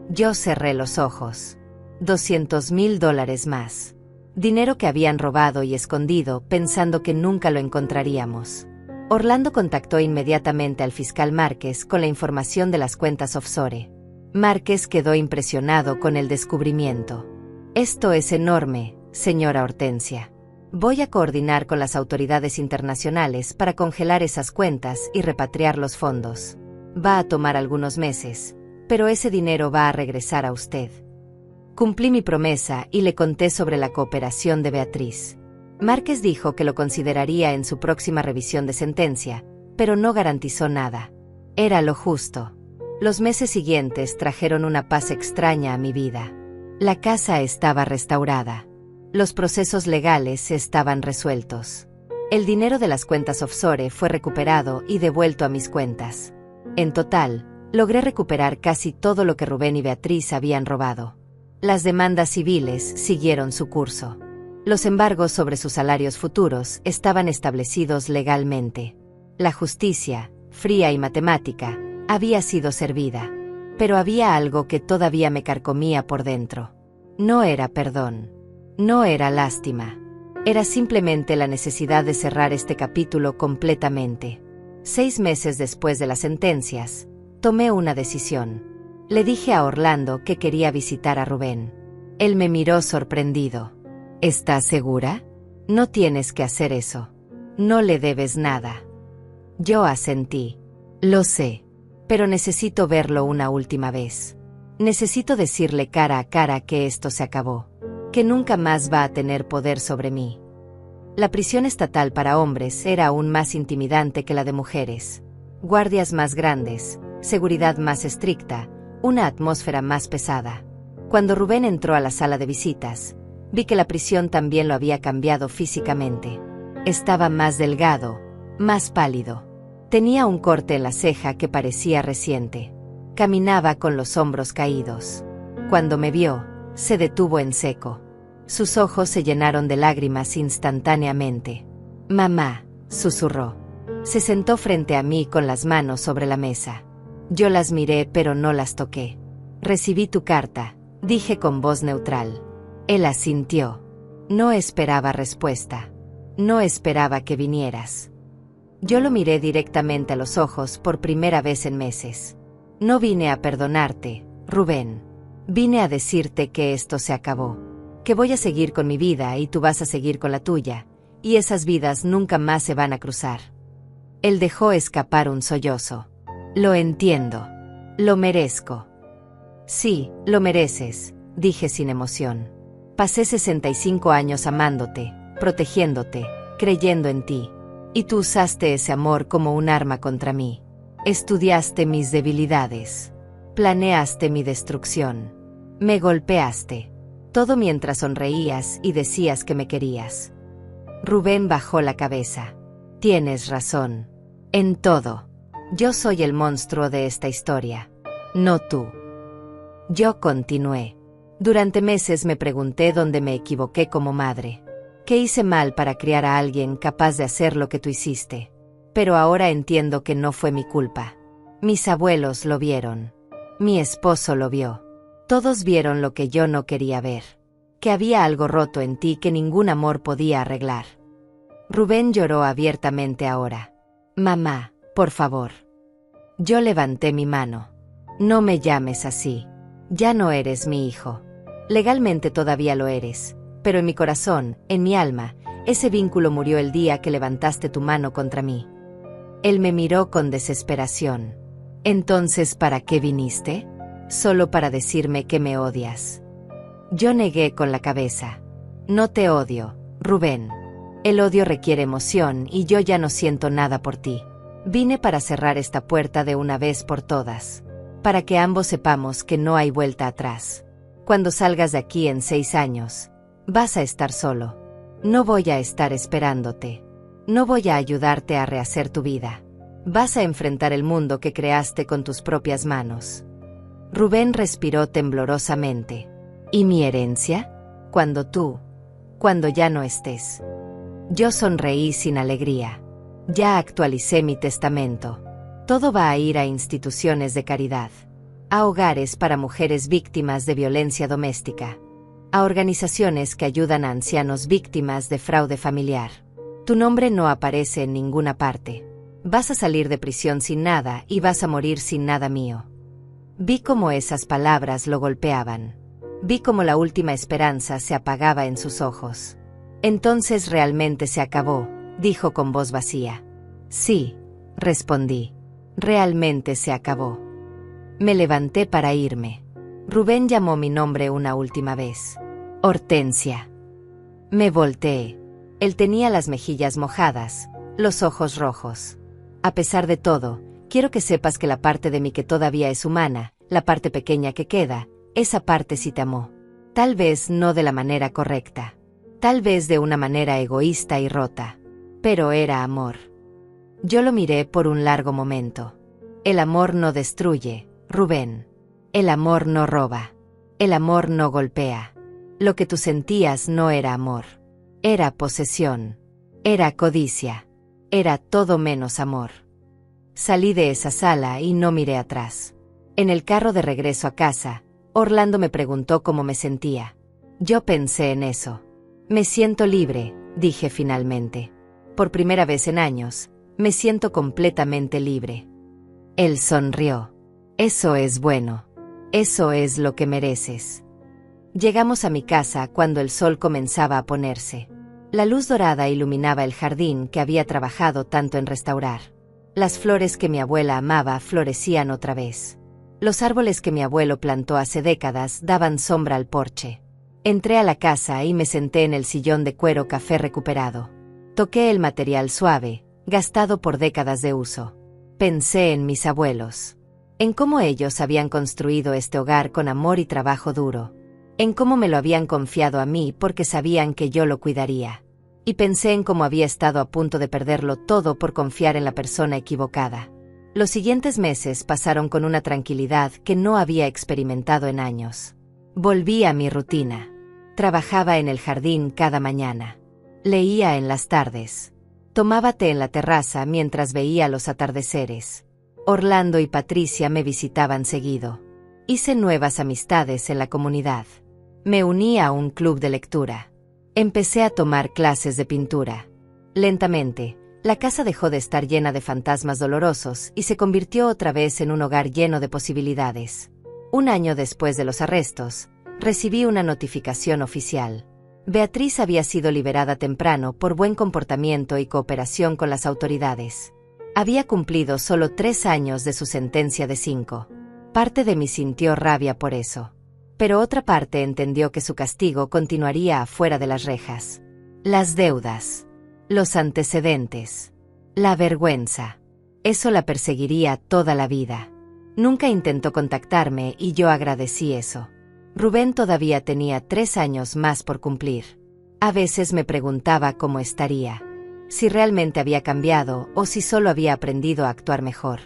Yo cerré los ojos. $200,000 más. Dinero que habían robado y escondido pensando que nunca lo encontraríamos. Orlando contactó inmediatamente al fiscal Márquez con la información de las cuentas offshore. Márquez quedó impresionado con el descubrimiento. Esto es enorme, señora Hortensia. Voy a coordinar con las autoridades internacionales para congelar esas cuentas y repatriar los fondos. Va a tomar algunos meses, pero ese dinero va a regresar a usted. Cumplí mi promesa y le conté sobre la cooperación de Beatriz. Márquez dijo que lo consideraría en su próxima revisión de sentencia, pero no garantizó nada. Era lo justo. Los meses siguientes trajeron una paz extraña a mi vida. La casa estaba restaurada. Los procesos legales estaban resueltos. El dinero de las cuentas offshore fue recuperado y devuelto a mis cuentas. En total, logré recuperar casi todo lo que Rubén y Beatriz habían robado. Las demandas civiles siguieron su curso. Los embargos sobre sus salarios futuros estaban establecidos legalmente. La justicia, fría y matemática, había sido servida. Pero había algo que todavía me carcomía por dentro. No era perdón. No era lástima. Era simplemente la necesidad de cerrar este capítulo completamente. 6 meses después de las sentencias, tomé una decisión. Le dije a Orlando que quería visitar a Rubén. Él me miró sorprendido. ¿Estás segura? No tienes que hacer eso. No le debes nada. Yo asentí. Lo sé, pero necesito verlo una última vez. Necesito decirle cara a cara que esto se acabó, que nunca más va a tener poder sobre mí. La prisión estatal para hombres era aún más intimidante que la de mujeres. Guardias más grandes, seguridad más estricta, una atmósfera más pesada. Cuando Rubén entró a la sala de visitas, vi que la prisión también lo había cambiado físicamente. Estaba más delgado, más pálido. Tenía un corte en la ceja que parecía reciente. Caminaba con los hombros caídos. Cuando me vio, se detuvo en seco. Sus ojos se llenaron de lágrimas instantáneamente. «Mamá», susurró. Se sentó frente a mí con las manos sobre la mesa. Yo las miré pero no las toqué. «Recibí tu carta», dije con voz neutral. Él asintió. No esperaba respuesta. No esperaba que vinieras. Yo lo miré directamente a los ojos por primera vez en meses. No vine a perdonarte, Rubén. Vine a decirte que esto se acabó. Que voy a seguir con mi vida y tú vas a seguir con la tuya, y esas vidas nunca más se van a cruzar. Él dejó escapar un sollozo. Lo entiendo. Lo merezco. Sí, lo mereces, dije sin emoción. Pasé 65 años amándote, protegiéndote, creyendo en ti. Y tú usaste ese amor como un arma contra mí. Estudiaste mis debilidades. Planeaste mi destrucción. Me golpeaste. Todo mientras sonreías y decías que me querías. Rubén bajó la cabeza. Tienes razón. En todo. Yo soy el monstruo de esta historia. No tú. Yo continué. Durante meses me pregunté dónde me equivoqué como madre. ¿Qué hice mal para criar a alguien capaz de hacer lo que tú hiciste? Pero ahora entiendo que no fue mi culpa. Mis abuelos lo vieron. Mi esposo lo vio. Todos vieron lo que yo no quería ver. Que había algo roto en ti que ningún amor podía arreglar. Rubén lloró abiertamente ahora. Mamá, por favor. Yo levanté mi mano. No me llames así. Ya no eres mi hijo. Legalmente todavía lo eres. Pero en mi corazón, en mi alma, ese vínculo murió el día que levantaste tu mano contra mí. Él me miró con desesperación. Entonces, ¿para qué viniste? Solo para decirme que me odias. Yo negué con la cabeza. No te odio, Rubén. El odio requiere emoción y yo ya no siento nada por ti. Vine para cerrar esta puerta de una vez por todas. Para que ambos sepamos que no hay vuelta atrás. Cuando salgas de aquí en 6 años, vas a estar solo. No voy a estar esperándote. No voy a ayudarte a rehacer tu vida. Vas a enfrentar el mundo que creaste con tus propias manos. Rubén respiró temblorosamente. ¿Y mi herencia? Cuando ya no estés. Yo sonreí sin alegría. Ya actualicé mi testamento. Todo va a ir a instituciones de caridad. A hogares para mujeres víctimas de violencia doméstica. A organizaciones que ayudan a ancianos víctimas de fraude familiar. Tu nombre no aparece en ninguna parte. Vas a salir de prisión sin nada y vas a morir sin nada mío. Vi cómo esas palabras lo golpeaban. Vi cómo la última esperanza se apagaba en sus ojos. Entonces realmente se acabó, dijo con voz vacía. Sí, respondí. Realmente se acabó. Me levanté para irme. Rubén llamó mi nombre una última vez. Hortensia. Me volteé. Él tenía las mejillas mojadas, los ojos rojos. A pesar de todo, quiero que sepas que la parte de mí que todavía es humana, la parte pequeña que queda, esa parte sí te amó. Tal vez no de la manera correcta. Tal vez de una manera egoísta y rota. Pero era amor. Yo lo miré por un largo momento. El amor no destruye, Rubén. El amor no roba. El amor no golpea. Lo que tú sentías no era amor. Era posesión. Era codicia. Era todo menos amor. Salí de esa sala y no miré atrás. En el carro de regreso a casa, Orlando me preguntó cómo me sentía. Yo pensé en eso. Me siento libre, dije finalmente. Por primera vez en años, me siento completamente libre. Él sonrió. Eso es bueno. Eso es lo que mereces. Llegamos a mi casa cuando el sol comenzaba a ponerse. La luz dorada iluminaba el jardín que había trabajado tanto en restaurar. Las flores que mi abuela amaba florecían otra vez. Los árboles que mi abuelo plantó hace décadas daban sombra al porche. Entré a la casa y me senté en el sillón de cuero café recuperado. Toqué el material suave, gastado por décadas de uso. Pensé en mis abuelos. En cómo ellos habían construido este hogar con amor y trabajo duro. En cómo me lo habían confiado a mí porque sabían que yo lo cuidaría. Y pensé en cómo había estado a punto de perderlo todo por confiar en la persona equivocada. Los siguientes meses pasaron con una tranquilidad que no había experimentado en años. Volví a mi rutina. Trabajaba en el jardín cada mañana. Leía en las tardes. Tomaba té en la terraza mientras veía los atardeceres. Orlando y Patricia me visitaban seguido. Hice nuevas amistades en la comunidad. Me uní a un club de lectura. Empecé a tomar clases de pintura. Lentamente, la casa dejó de estar llena de fantasmas dolorosos y se convirtió otra vez en un hogar lleno de posibilidades. Un año después de los arrestos, recibí una notificación oficial. Beatriz había sido liberada temprano por buen comportamiento y cooperación con las autoridades. Había cumplido solo 3 años de su sentencia de 5. Parte de mí sintió rabia por eso. Pero otra parte entendió que su castigo continuaría afuera de las rejas. Las deudas, los antecedentes, la vergüenza. Eso la perseguiría toda la vida. Nunca intentó contactarme y yo agradecí eso. Rubén todavía tenía 3 años más por cumplir. A veces me preguntaba cómo estaría. Si realmente había cambiado o si solo había aprendido a actuar mejor.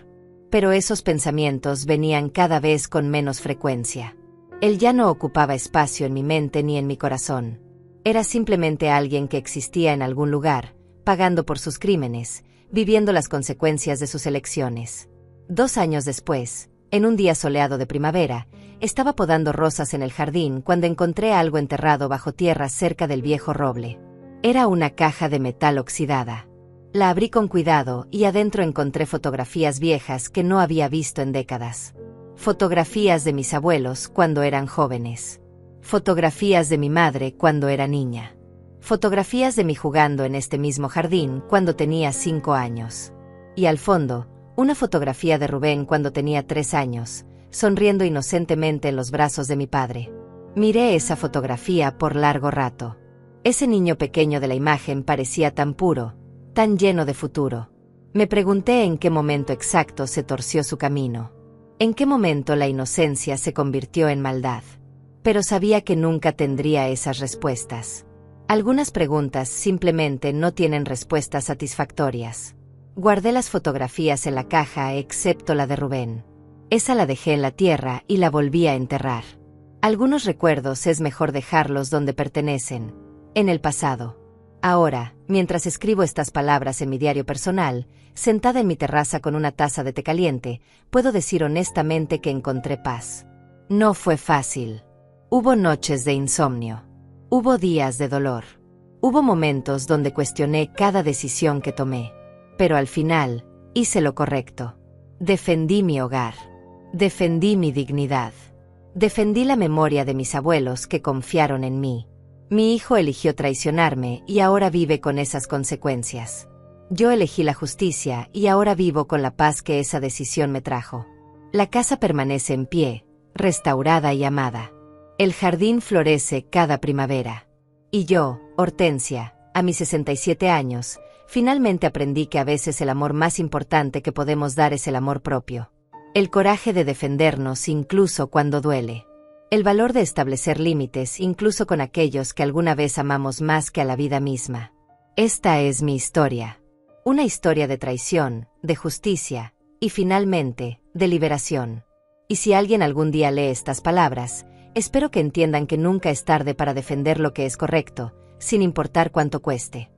Pero esos pensamientos venían cada vez con menos frecuencia. Él ya no ocupaba espacio en mi mente ni en mi corazón. Era simplemente alguien que existía en algún lugar, pagando por sus crímenes, viviendo las consecuencias de sus elecciones. 2 años después, en un día soleado de primavera, estaba podando rosas en el jardín cuando encontré algo enterrado bajo tierra cerca del viejo roble. Era una caja de metal oxidada. La abrí con cuidado y adentro encontré fotografías viejas que no había visto en décadas. Fotografías de mis abuelos cuando eran jóvenes. Fotografías de mi madre cuando era niña. Fotografías de mí jugando en este mismo jardín cuando tenía 5 años. Y al fondo, una fotografía de Rubén cuando tenía 3 años, sonriendo inocentemente en los brazos de mi padre. Miré esa fotografía por largo rato. Ese niño pequeño de la imagen parecía tan puro, tan lleno de futuro. Me pregunté en qué momento exacto se torció su camino. En qué momento la inocencia se convirtió en maldad. Pero sabía que nunca tendría esas respuestas. Algunas preguntas simplemente no tienen respuestas satisfactorias. Guardé las fotografías en la caja excepto la de Rubén. Esa la dejé en la tierra y la volví a enterrar. Algunos recuerdos es mejor dejarlos donde pertenecen, en el pasado. Ahora, mientras escribo estas palabras en mi diario personal, sentada en mi terraza con una taza de té caliente, puedo decir honestamente que encontré paz. No fue fácil. Hubo noches de insomnio. Hubo días de dolor. Hubo momentos donde cuestioné cada decisión que tomé. Pero al final, hice lo correcto. Defendí mi hogar. Defendí mi dignidad. Defendí la memoria de mis abuelos que confiaron en mí. Mi hijo eligió traicionarme y ahora vive con esas consecuencias. Yo elegí la justicia y ahora vivo con la paz que esa decisión me trajo. La casa permanece en pie, restaurada y amada. El jardín florece cada primavera. Y yo, Hortensia, a mis 67 años, finalmente aprendí que a veces el amor más importante que podemos dar es el amor propio. El coraje de defendernos incluso cuando duele. El valor de establecer límites incluso con aquellos que alguna vez amamos más que a la vida misma. Esta es mi historia. Una historia de traición, de justicia, y finalmente, de liberación. Y si alguien algún día lee estas palabras, espero que entiendan que nunca es tarde para defender lo que es correcto, sin importar cuánto cueste.